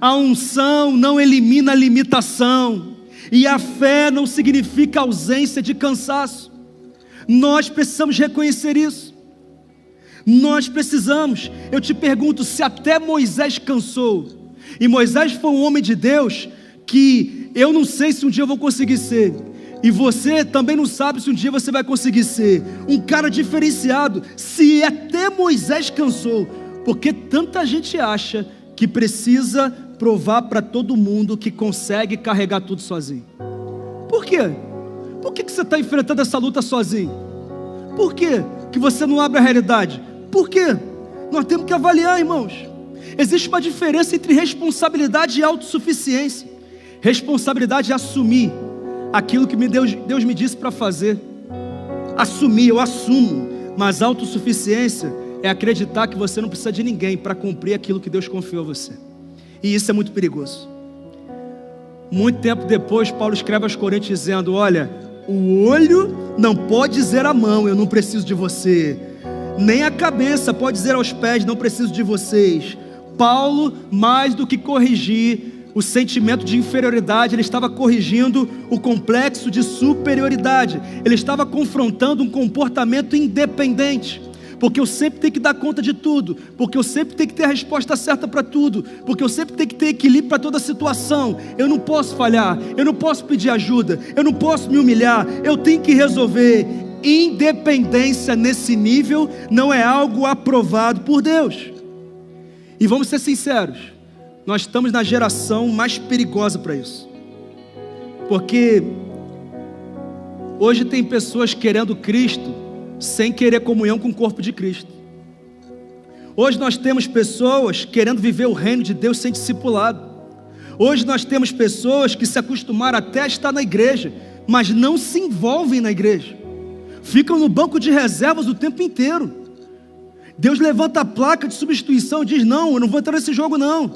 a unção não elimina a limitação, e a fé não significa ausência de cansaço. Nós precisamos reconhecer isso. Nós precisamos. Eu te pergunto, se até Moisés cansou, e Moisés foi um homem de Deus que eu não sei se um dia eu vou conseguir ser, e você também não sabe se um dia você vai conseguir ser um cara diferenciado. Se até Moisés cansou, porque tanta gente acha que precisa provar para todo mundo que consegue carregar tudo sozinho? Por quê? Por que você está enfrentando essa luta sozinho? Por quê que você não abre a realidade? Por quê? Nós temos que avaliar, irmãos. Existe uma diferença entre responsabilidade e autossuficiência. Responsabilidade é assumir aquilo que Deus me disse para fazer. Assumir, eu assumo. Mas autossuficiência é acreditar que você não precisa de ninguém para cumprir aquilo que Deus confiou a você. E isso é muito perigoso. Muito tempo depois, Paulo escreve aos Coríntios dizendo: olha, o olho não pode dizer à mão, eu não preciso de você. Nem a cabeça pode dizer aos pés, não preciso de vocês. Paulo, mais do que corrigir o sentimento de inferioridade, ele estava corrigindo o complexo de superioridade. Ele estava confrontando um comportamento independente. Porque eu sempre tenho que dar conta de tudo, porque eu sempre tenho que ter a resposta certa para tudo, porque eu sempre tenho que ter equilíbrio para toda situação. Eu não posso falhar, eu não posso pedir ajuda, eu não posso me humilhar, eu tenho que resolver. Independência nesse nível não é algo aprovado por Deus. E vamos ser sinceros, nós estamos na geração mais perigosa para isso. Porque hoje tem pessoas querendo Cristo sem querer comunhão com o corpo de Cristo. Hoje nós temos pessoas querendo viver o reino de Deus sem discipulado. Hoje nós temos pessoas que se acostumaram até a estar na igreja, mas não se envolvem na igreja. Ficam no banco de reservas o tempo inteiro. Deus levanta a placa de substituição e diz: não, eu não vou entrar nesse jogo não.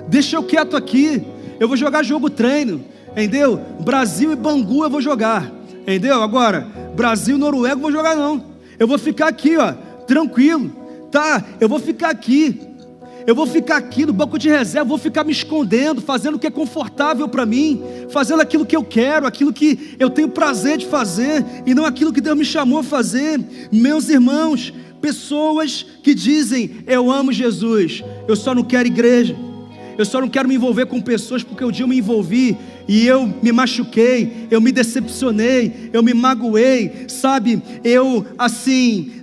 Deixa eu quieto aqui. Eu vou jogar jogo treino. Entendeu? Brasil e Bangu eu vou jogar. Entendeu? Agora, Brasil e Noruega eu vou jogar não. Eu vou ficar aqui, ó, tranquilo, tá? Eu vou ficar aqui no banco de reserva, vou ficar me escondendo, fazendo o que é confortável para mim, fazendo aquilo que eu quero, aquilo que eu tenho prazer de fazer, e não aquilo que Deus me chamou a fazer. Meus irmãos, pessoas que dizem: eu amo Jesus, eu só não quero igreja, eu só não quero me envolver com pessoas porque um dia eu me envolvi e eu me machuquei, eu me decepcionei, eu me magoei, sabe?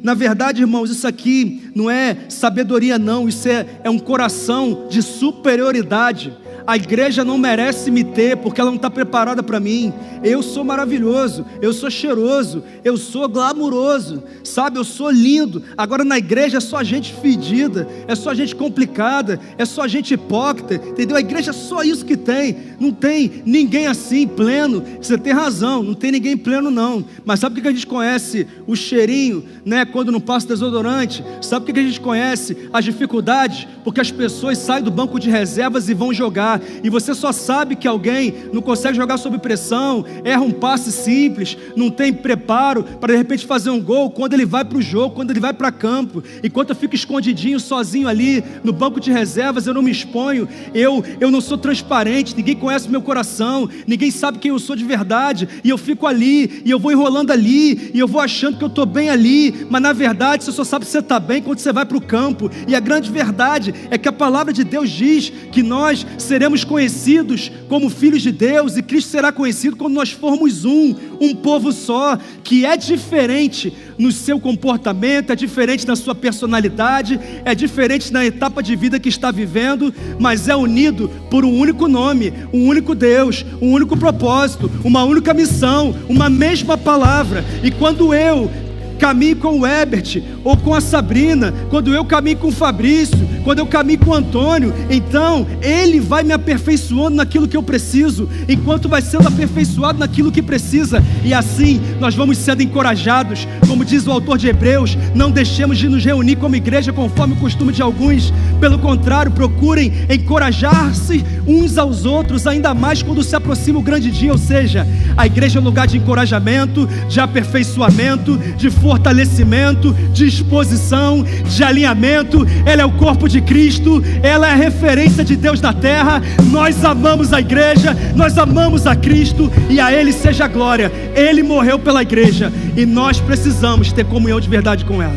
Na verdade, irmãos, isso aqui não é sabedoria não, isso é um coração de superioridade. A igreja não merece me ter, porque ela não está preparada para mim. Eu sou maravilhoso, eu sou cheiroso, eu sou glamuroso, sabe? Eu sou lindo. Agora na igreja é só gente fedida, é só gente complicada, é só gente hipócrita, entendeu? A igreja é só isso que tem. Não tem ninguém assim, pleno. Você tem razão, não tem ninguém pleno não. Mas sabe por que a gente conhece o cheirinho, né? Quando não passa desodorante? Sabe por que a gente conhece as dificuldades? Porque as pessoas saem do banco de reservas e vão jogar. E você só sabe que alguém não consegue jogar sob pressão, erra um passe simples, não tem preparo para de repente fazer um gol quando ele vai para o jogo, quando ele vai para campo. Enquanto eu fico escondidinho, sozinho ali no banco de reservas, eu não me exponho, eu não sou transparente, ninguém conhece meu coração, ninguém sabe quem eu sou de verdade, e eu fico ali, e eu vou enrolando ali, e eu vou achando que eu estou bem ali, mas na verdade você só sabe que você está bem quando você vai para o campo. E a grande verdade é que a palavra de Deus diz que nós seremos conhecidos como filhos de Deus, e Cristo será conhecido quando nós formos um povo só, que é diferente no seu comportamento, é diferente na sua personalidade, é diferente na etapa de vida que está vivendo, mas é unido por um único nome, um único Deus, um único propósito, uma única missão, uma mesma palavra. E quando eu caminho com o Herbert ou com a Sabrina, quando eu caminho com o Fabrício, quando eu caminho com o Antônio, então ele vai me aperfeiçoando naquilo que eu preciso, enquanto vai sendo aperfeiçoado naquilo que precisa, e assim nós vamos sendo encorajados. Como diz o autor de Hebreus: não deixemos de nos reunir como igreja conforme o costume de alguns, pelo contrário, procurem encorajar-se uns aos outros, ainda mais quando se aproxima o grande dia. Ou seja, a igreja é um lugar de encorajamento, de aperfeiçoamento, de fortalecimento, de exposição, de alinhamento. Ela é o corpo de Cristo, ela é a referência de Deus na terra. Nós amamos a igreja, nós amamos a Cristo, e a Ele seja a glória. Ele morreu pela igreja e nós precisamos ter comunhão de verdade com ela.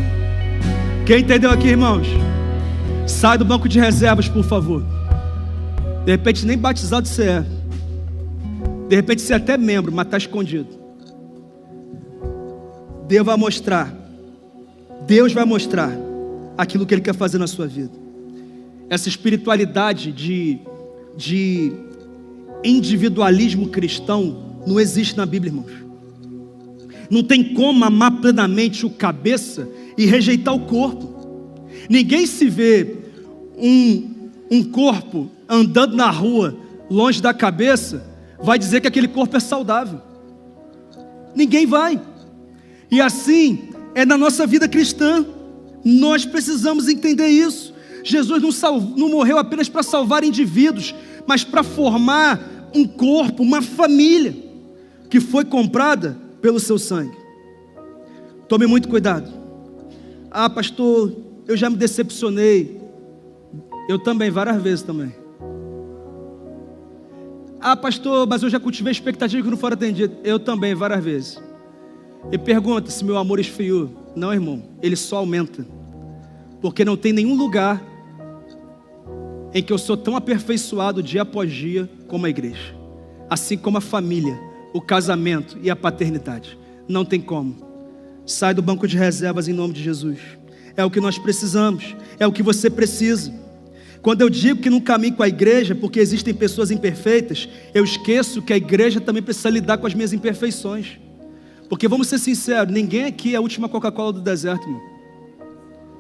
Quem entendeu aqui, irmãos? Sai do banco de reservas, por favor. De repente nem batizado você é, de repente você é até membro, mas está escondido. Deus vai mostrar aquilo que Ele quer fazer na sua vida. Essa espiritualidade de individualismo cristão não existe na Bíblia, irmãos. Não tem como amar plenamente o cabeça e rejeitar o corpo. Ninguém se vê um corpo andando na rua longe da cabeça vai dizer que aquele corpo é saudável. Ninguém vai. E assim é na nossa vida cristã. Nós precisamos entender isso. Jesus não morreu apenas para salvar indivíduos, mas para formar um corpo, uma família, que foi comprada pelo seu sangue. Tome muito cuidado. Ah, pastor, eu já me decepcionei. Eu também, várias vezes também. Ah, pastor, mas eu já cultivei expectativas que não foram atendidas. Eu também, várias vezes. E pergunta se meu amor esfriou. Não, irmão, ele só aumenta. Porque não tem nenhum lugar em que eu sou tão aperfeiçoado dia após dia como a igreja. Assim como a família, o casamento e a paternidade. Não tem como. Sai do banco de reservas em nome de Jesus. É o que nós precisamos, é o que você precisa. Quando eu digo que não caminho com a igreja, porque existem pessoas imperfeitas, eu esqueço que a igreja também precisa lidar com as minhas imperfeições. Porque vamos ser sinceros, ninguém aqui é a última Coca-Cola do deserto, irmão.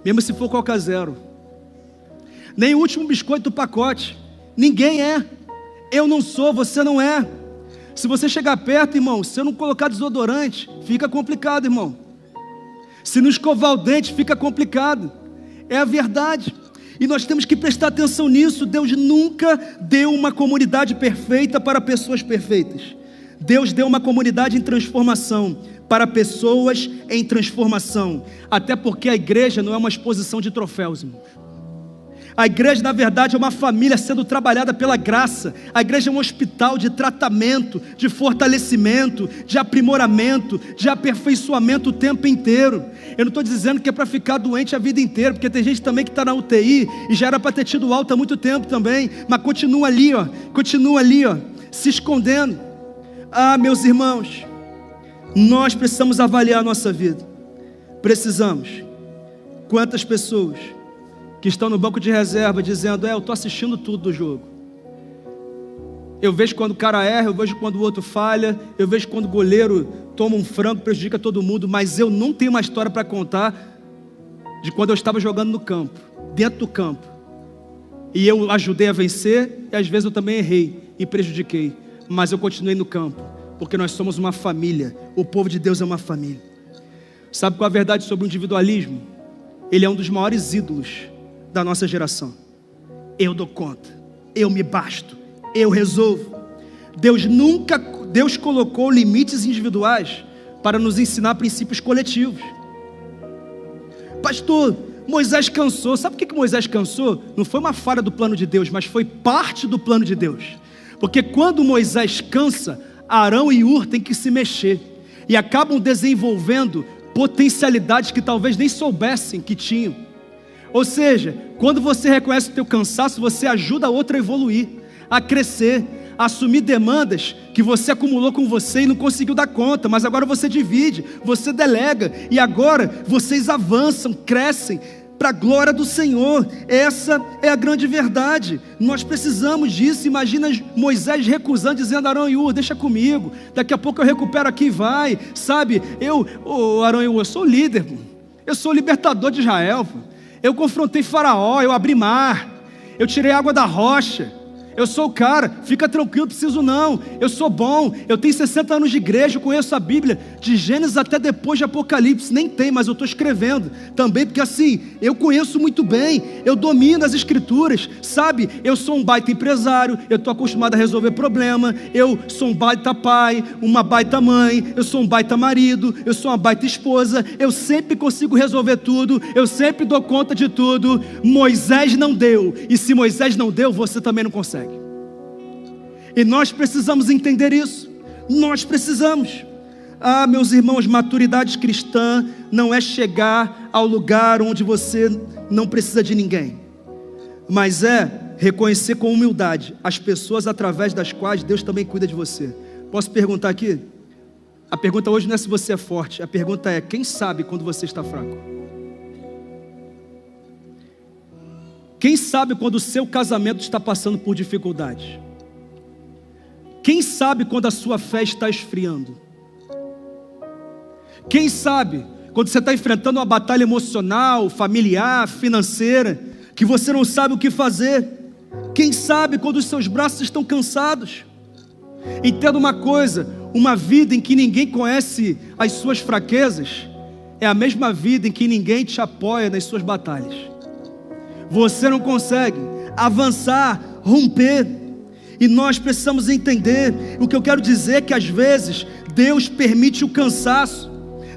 Mesmo se for Coca Zero. Nem o último biscoito do pacote. Ninguém é. Eu não sou, você não é. Se você chegar perto, irmão, se eu não colocar desodorante, fica complicado, irmão. Se não escovar o dente, fica complicado. É a verdade. E nós temos que prestar atenção nisso. Deus nunca deu uma comunidade perfeita para pessoas perfeitas. Deus deu uma comunidade em transformação para pessoas em transformação. Até porque a igreja não é uma exposição de troféus, irmão. A igreja, na verdade, é uma família sendo trabalhada pela graça. A igreja é um hospital de tratamento, de fortalecimento, de aprimoramento, de aperfeiçoamento o tempo inteiro. Eu não estou dizendo que é para ficar doente a vida inteira, porque tem gente também que está na UTI e já era para ter tido alta há muito tempo também, mas continua ali, se escondendo. Ah, meus irmãos, nós precisamos avaliar a nossa vida. Precisamos. Quantas pessoas que estão no banco de reserva dizendo, eu estou assistindo tudo do jogo. Eu vejo quando o cara erra, eu vejo quando o outro falha, eu vejo quando o goleiro toma um frango, prejudica todo mundo, mas eu não tenho uma história para contar de quando eu estava jogando no campo, dentro do campo. E eu ajudei a vencer, e às vezes eu também errei e prejudiquei, mas eu continuei no campo, porque nós somos uma família, o povo de Deus é uma família. Sabe qual é a verdade sobre o individualismo? Ele é um dos maiores ídolos da nossa geração. Eu dou conta, eu me basto, eu resolvo. Deus colocou limites individuais para nos ensinar princípios coletivos. Pastor, Moisés cansou. Sabe por que Moisés cansou? Não foi uma falha do plano de Deus, mas foi parte do plano de Deus. Porque quando Moisés cansa, Arão e Hur têm que se mexer e acabam desenvolvendo potencialidades que talvez nem soubessem que tinham. Ou seja, quando você reconhece o teu cansaço, você ajuda a outra a evoluir, a crescer, a assumir demandas que você acumulou com você e não conseguiu dar conta, mas agora você divide, você delega, e agora vocês avançam, crescem, para a glória do Senhor. Essa é a grande verdade. Nós precisamos disso. Imagina Moisés recusando, dizendo, Arão e Hur, deixa comigo, daqui a pouco eu recupero aqui e vai, sabe, Arão e Hur, eu sou o líder, eu sou o libertador de Israel, eu confrontei Faraó, eu abri mar, eu tirei água da rocha, eu sou o cara, fica tranquilo, preciso não, eu sou bom, eu tenho 60 anos de igreja, eu conheço a Bíblia, de Gênesis até depois de Apocalipse, nem tem, mas eu estou escrevendo também, porque assim, eu conheço muito bem, eu domino as escrituras, sabe, eu sou um baita empresário, eu estou acostumado a resolver problema, eu sou um baita pai, uma baita mãe, eu sou um baita marido, eu sou uma baita esposa, eu sempre consigo resolver tudo, eu sempre dou conta de tudo. Moisés não deu, e se Moisés não deu, você também não consegue. E nós precisamos entender isso. Nós precisamos. Ah, meus irmãos, maturidade cristã não é chegar ao lugar onde você não precisa de ninguém, mas é reconhecer com humildade as pessoas através das quais Deus também cuida de você. Posso perguntar aqui? A pergunta hoje não é se você é forte, a pergunta é, quem sabe quando você está fraco? Quem sabe quando o seu casamento está passando por dificuldades? Quem sabe quando a sua fé está esfriando? Quem sabe quando você está enfrentando uma batalha emocional, familiar, financeira, que você não sabe o que fazer? Quem sabe quando os seus braços estão cansados? Entenda uma coisa, uma vida em que ninguém conhece as suas fraquezas é a mesma vida em que ninguém te apoia nas suas batalhas. Você não consegue avançar, romper, e nós precisamos entender. O que eu quero dizer é que às vezes Deus permite o cansaço,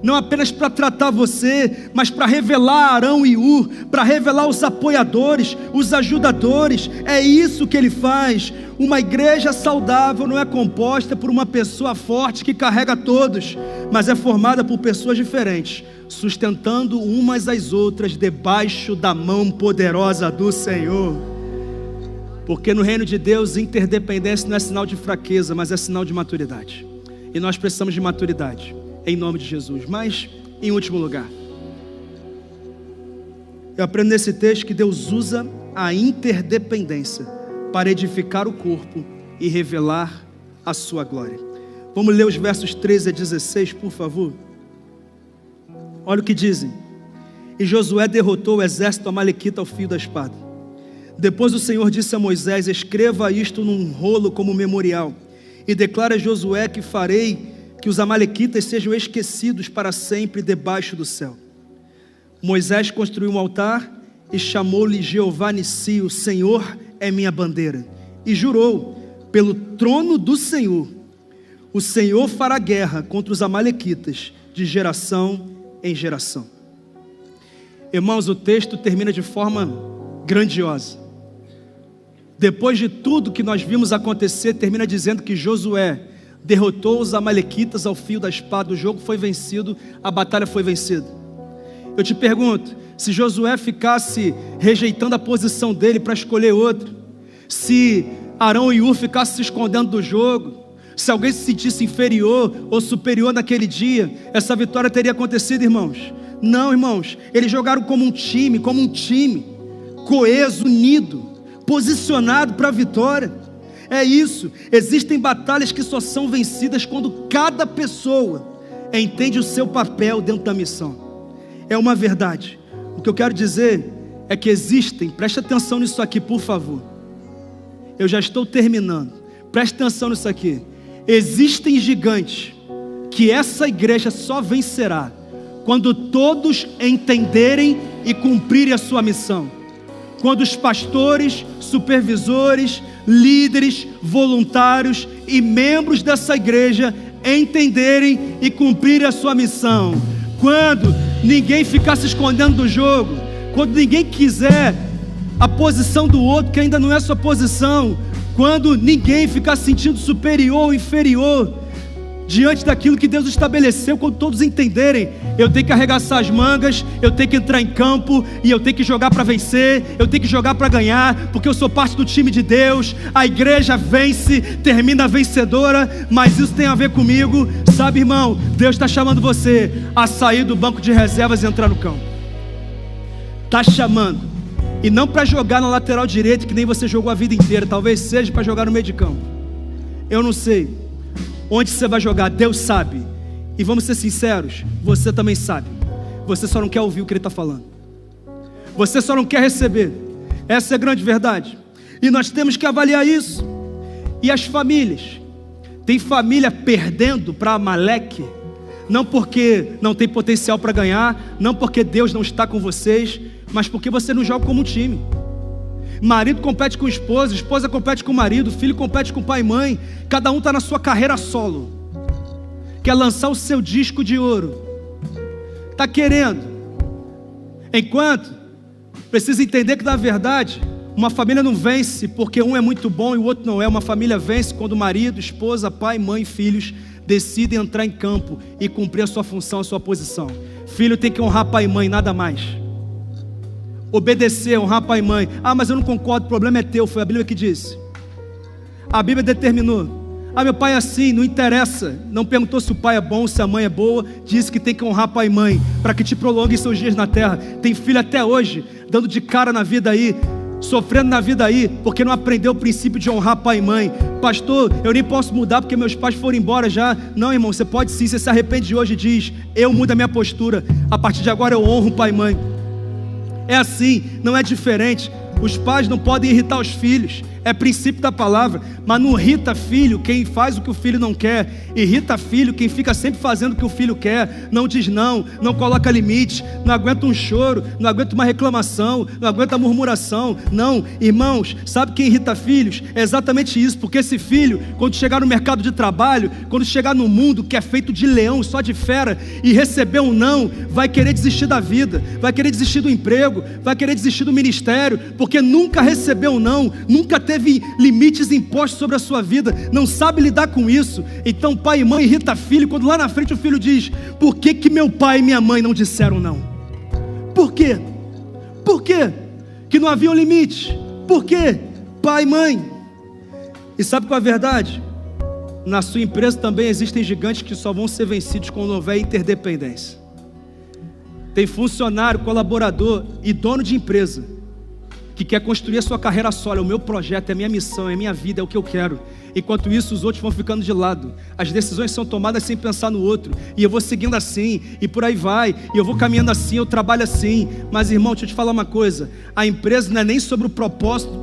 não apenas para tratar você, mas para revelar Arão e Ur, para revelar os apoiadores, os ajudadores. É isso que Ele faz. Uma igreja saudável não é composta por uma pessoa forte que carrega todos, mas é formada por pessoas diferentes, sustentando umas às outras debaixo da mão poderosa do Senhor. Porque no reino de Deus, interdependência não é sinal de fraqueza, mas é sinal de maturidade. E nós precisamos de maturidade, em nome de Jesus. Mas, em último lugar, eu aprendo nesse texto que Deus usa a interdependência para edificar o corpo e revelar a sua glória. Vamos ler os versos 13 a 16, por favor. Olha o que dizem. E Josué derrotou o exército amalequita ao fio da espada. Depois o Senhor disse a Moisés: escreva isto num rolo como memorial, e declara a Josué que farei que os amalequitas sejam esquecidos para sempre debaixo do céu. Moisés construiu um altar e chamou-lhe Jeová Nissi, o Senhor é minha bandeira, e jurou pelo trono do Senhor: o Senhor fará guerra contra os amalequitas de geração em geração. Irmãos, o texto termina de forma grandiosa. Depois de tudo que nós vimos acontecer, termina dizendo que Josué derrotou os amalequitas ao fio da espada. O jogo foi vencido, a batalha foi vencida. Eu te pergunto, se Josué ficasse rejeitando a posição dele para escolher outro, se Arão e Ur ficassem se escondendo do jogo, se alguém se sentisse inferior ou superior naquele dia, essa vitória teria acontecido, irmãos? Não, irmãos, eles jogaram como um time, coeso, unido, posicionado para a vitória. É isso. Existem batalhas que só são vencidas quando cada pessoa entende o seu papel dentro da missão. É uma verdade. O que eu quero dizer é que existem, preste atenção nisso aqui, por favor. Eu já estou terminando. Preste atenção nisso aqui. Existem gigantes que essa igreja só vencerá quando todos entenderem e cumprirem a sua missão. Quando os pastores, supervisores, líderes, voluntários e membros dessa igreja entenderem e cumprirem a sua missão. Quando ninguém ficar se escondendo do jogo, quando ninguém quiser a posição do outro que ainda não é sua posição, quando ninguém ficar se sentindo superior ou inferior diante daquilo que Deus estabeleceu, quando todos entenderem, eu tenho que arregaçar as mangas, eu tenho que entrar em campo, e eu tenho que jogar para vencer, eu tenho que jogar para ganhar, porque eu sou parte do time de Deus. A igreja vence, termina vencedora, mas isso tem a ver comigo, sabe, irmão? Deus está chamando você a sair do banco de reservas e entrar no campo. Está chamando, e não para jogar na lateral direita, que nem você jogou a vida inteira, talvez seja para jogar no meio de campo. Eu não sei onde você vai jogar, Deus sabe. E vamos ser sinceros, você também sabe. Você só não quer ouvir o que Ele está falando. Você só não quer receber. Essa é a grande verdade. E nós temos que avaliar isso. E as famílias? Tem família perdendo para Amaleque, não porque não tem potencial para ganhar, não porque Deus não está com vocês, mas porque você não joga como um time. Marido compete com esposa, esposa compete com marido, filho compete com pai e mãe. Cada um está na sua carreira solo, quer lançar o seu disco de ouro, está querendo, enquanto precisa entender que na verdade uma família não vence porque um é muito bom e o outro não é. Uma família vence quando marido, esposa, pai, mãe e filhos decidem entrar em campo e cumprir a sua função, a sua posição. Filho tem que honrar pai e mãe, nada mais. Obedecer, honrar pai e mãe. Ah, mas eu não concordo, o problema é teu. Foi a Bíblia que disse. A Bíblia determinou. Ah, meu pai é assim, não interessa. Não perguntou se o pai é bom, se a mãe é boa. Disse que tem que honrar pai e mãe para que te prolongue seus dias na terra. Tem filho até hoje dando de cara na vida aí, sofrendo na vida aí, porque não aprendeu o princípio de honrar pai e mãe. Pastor, eu nem posso mudar porque meus pais foram embora já. Não, irmão, você pode sim. Você se arrepende de hoje e diz: eu mudo a minha postura, a partir de agora eu honro pai e mãe. É assim, não é diferente. Os pais não podem irritar os filhos, é princípio da palavra, mas não irrita filho quem faz o que o filho não quer, irrita filho quem fica sempre fazendo o que o filho quer, não diz não coloca limite, não aguenta um choro, não aguenta uma reclamação, não aguenta murmuração. Não, irmãos, sabe quem irrita filhos? É exatamente isso, porque esse filho, quando chegar no mercado de trabalho, quando chegar no mundo que é feito de leão, só de fera, e receber um não, vai querer desistir da vida, vai querer desistir do emprego, vai querer desistir do ministério, porque nunca recebeu um não, nunca teve limites impostos sobre a sua vida, não sabe lidar com isso. Então pai e mãe irrita filho, quando lá na frente o filho diz: por que meu pai e minha mãe não disseram não? Por quê? Por quê? Que não havia um limite. Por quê? Pai e mãe. E sabe qual é a verdade? Na sua empresa também existem gigantes que só vão ser vencidos quando houver interdependência. Tem funcionário, colaborador e dono de empresa que quer construir a sua carreira só. É o meu projeto, é a minha missão, é a minha vida, é o que eu quero. Enquanto isso, os outros vão ficando de lado. As decisões são tomadas sem pensar no outro. E eu vou seguindo assim, e por aí vai. E eu vou caminhando assim, eu trabalho assim. Mas irmão, deixa eu te falar uma coisa. A empresa não é nem sobre o propósito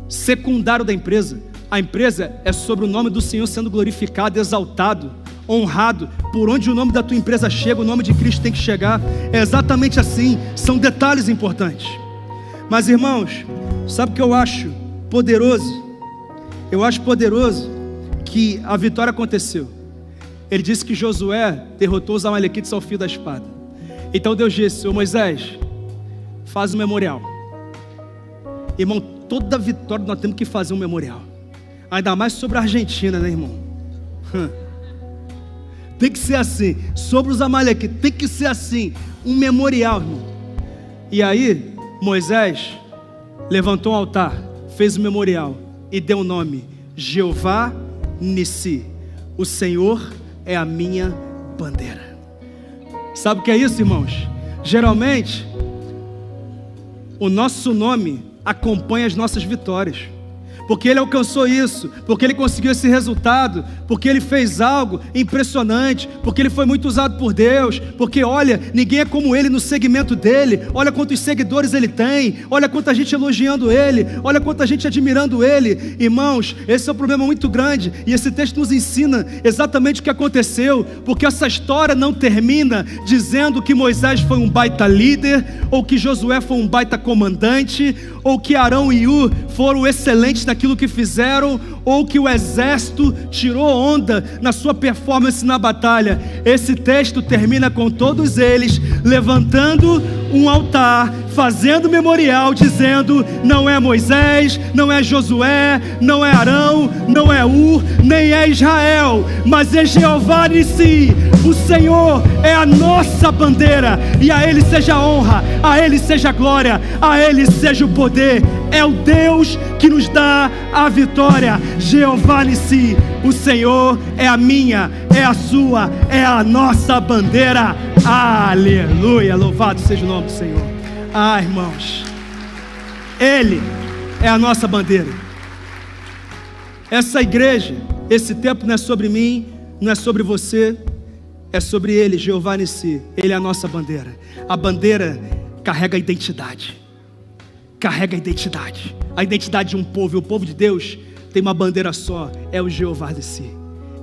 secundário da empresa. A empresa é sobre o nome do Senhor sendo glorificado, exaltado, honrado. Por onde o nome da tua empresa chega, o nome de Cristo tem que chegar. É exatamente assim. São detalhes importantes. Mas irmãos, sabe o que eu acho poderoso? Eu acho poderoso que a vitória aconteceu. Ele disse que Josué derrotou os amalequitas ao fio da espada. Então Deus disse: ô Moisés, faz um memorial. Irmão, toda vitória nós temos que fazer um memorial. Ainda mais sobre a Argentina, né, irmão? Tem que ser assim. Sobre os amalequitas, tem que ser assim. Um memorial, irmão. E aí Moisés levantou um altar, fez um memorial e deu o nome: Jeová Nissi. O Senhor é a minha bandeira. Sabe o que é isso, irmãos? Geralmente o nosso nome acompanha as nossas vitórias, porque ele alcançou isso, porque ele conseguiu esse resultado, porque ele fez algo impressionante, porque ele foi muito usado por Deus, porque olha, ninguém é como ele no segmento dele, olha quantos seguidores ele tem, olha quanta gente elogiando ele, olha quanta gente admirando ele. Irmãos, esse é um problema muito grande, e esse texto nos ensina exatamente o que aconteceu, porque essa história não termina dizendo que Moisés foi um baita líder, ou que Josué foi um baita comandante, ou que Arão e Ur foram excelentes naquilo que fizeram, ou que o exército tirou onda na sua performance na batalha. Esse texto termina com todos eles levantando um altar, fazendo memorial, dizendo: não é Moisés, não é Josué, não é Arão, não é Ur, nem é Israel, mas é Jeová Nissi. O Senhor é a nossa bandeira, e a Ele seja a honra, a Ele seja a glória, a Ele seja o poder. É o Deus que nos dá a vitória. Jeová Nissi, o Senhor é a minha, é a sua, é a nossa bandeira. Aleluia, louvado seja o nome do Senhor. Irmãos, Ele é a nossa bandeira. Essa igreja, esse tempo não é sobre mim, não é sobre você, é sobre Ele, Jeová Nissi. Ele é a nossa bandeira. A bandeira carrega a identidade. Carrega a identidade. A identidade de um povo. E o povo de Deus tem uma bandeira só. É o Jeová Nissi.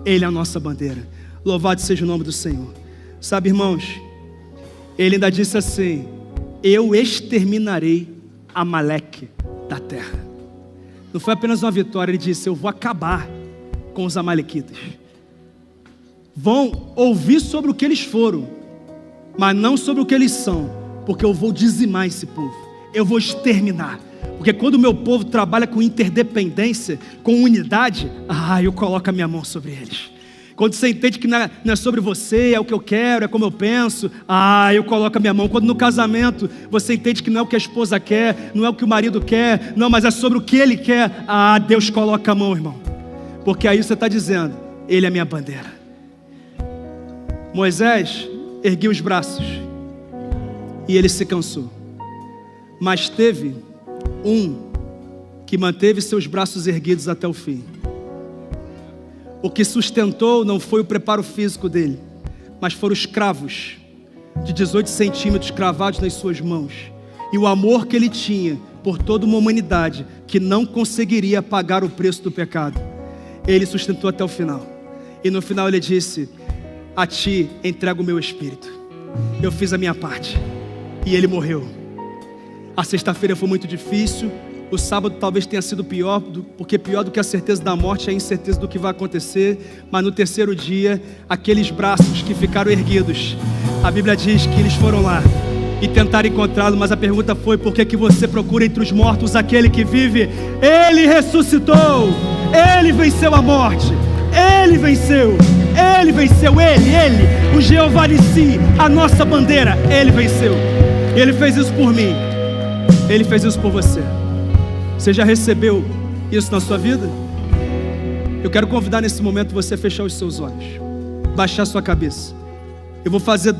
Ele é a nossa bandeira. Louvado seja o nome do Senhor. Sabe, irmãos, Ele ainda disse assim: eu exterminarei Amaleque da terra. Não foi apenas uma vitória. Ele disse: eu vou acabar com os amalequitas. Vão ouvir sobre o que eles foram, mas não sobre o que eles são, porque eu vou dizimar esse povo, eu vou exterminar. Porque quando o meu povo trabalha com interdependência, com unidade, eu coloco a minha mão sobre eles. Quando você entende que não é sobre você, é o que eu quero, é como eu penso, eu coloco a minha mão. Quando no casamento você entende que não é o que a esposa quer, não é o que o marido quer, não, mas é sobre o que ele quer, Deus coloca a mão, irmão. Porque aí você está dizendo: Ele é a minha bandeira. Moisés ergueu os braços e ele se cansou, mas teve um que manteve seus braços erguidos até o fim. O que sustentou não foi o preparo físico dele, mas foram os cravos de 18 centímetros cravados nas suas mãos, e o amor que ele tinha por toda uma humanidade que não conseguiria pagar o preço do pecado. Ele sustentou até o final. E no final ele disse: a ti entrego o meu espírito. Eu fiz a minha parte. E ele morreu. A sexta-feira foi muito difícil. O sábado talvez tenha sido pior, porque pior do que a certeza da morte é a incerteza do que vai acontecer. Mas no terceiro dia, aqueles braços que ficaram erguidos, a Bíblia diz que eles foram lá e tentaram encontrá-lo, mas a pergunta foi: por que você procura entre os mortos aquele que vive? Ele ressuscitou, ele venceu a morte, ele venceu, ele, o Jeová Nissi, a nossa bandeira, ele venceu. Ele fez isso por mim, ele fez isso por você. Você já recebeu isso na sua vida? Eu quero convidar nesse momento você a fechar os seus olhos, baixar sua cabeça. Eu vou fazer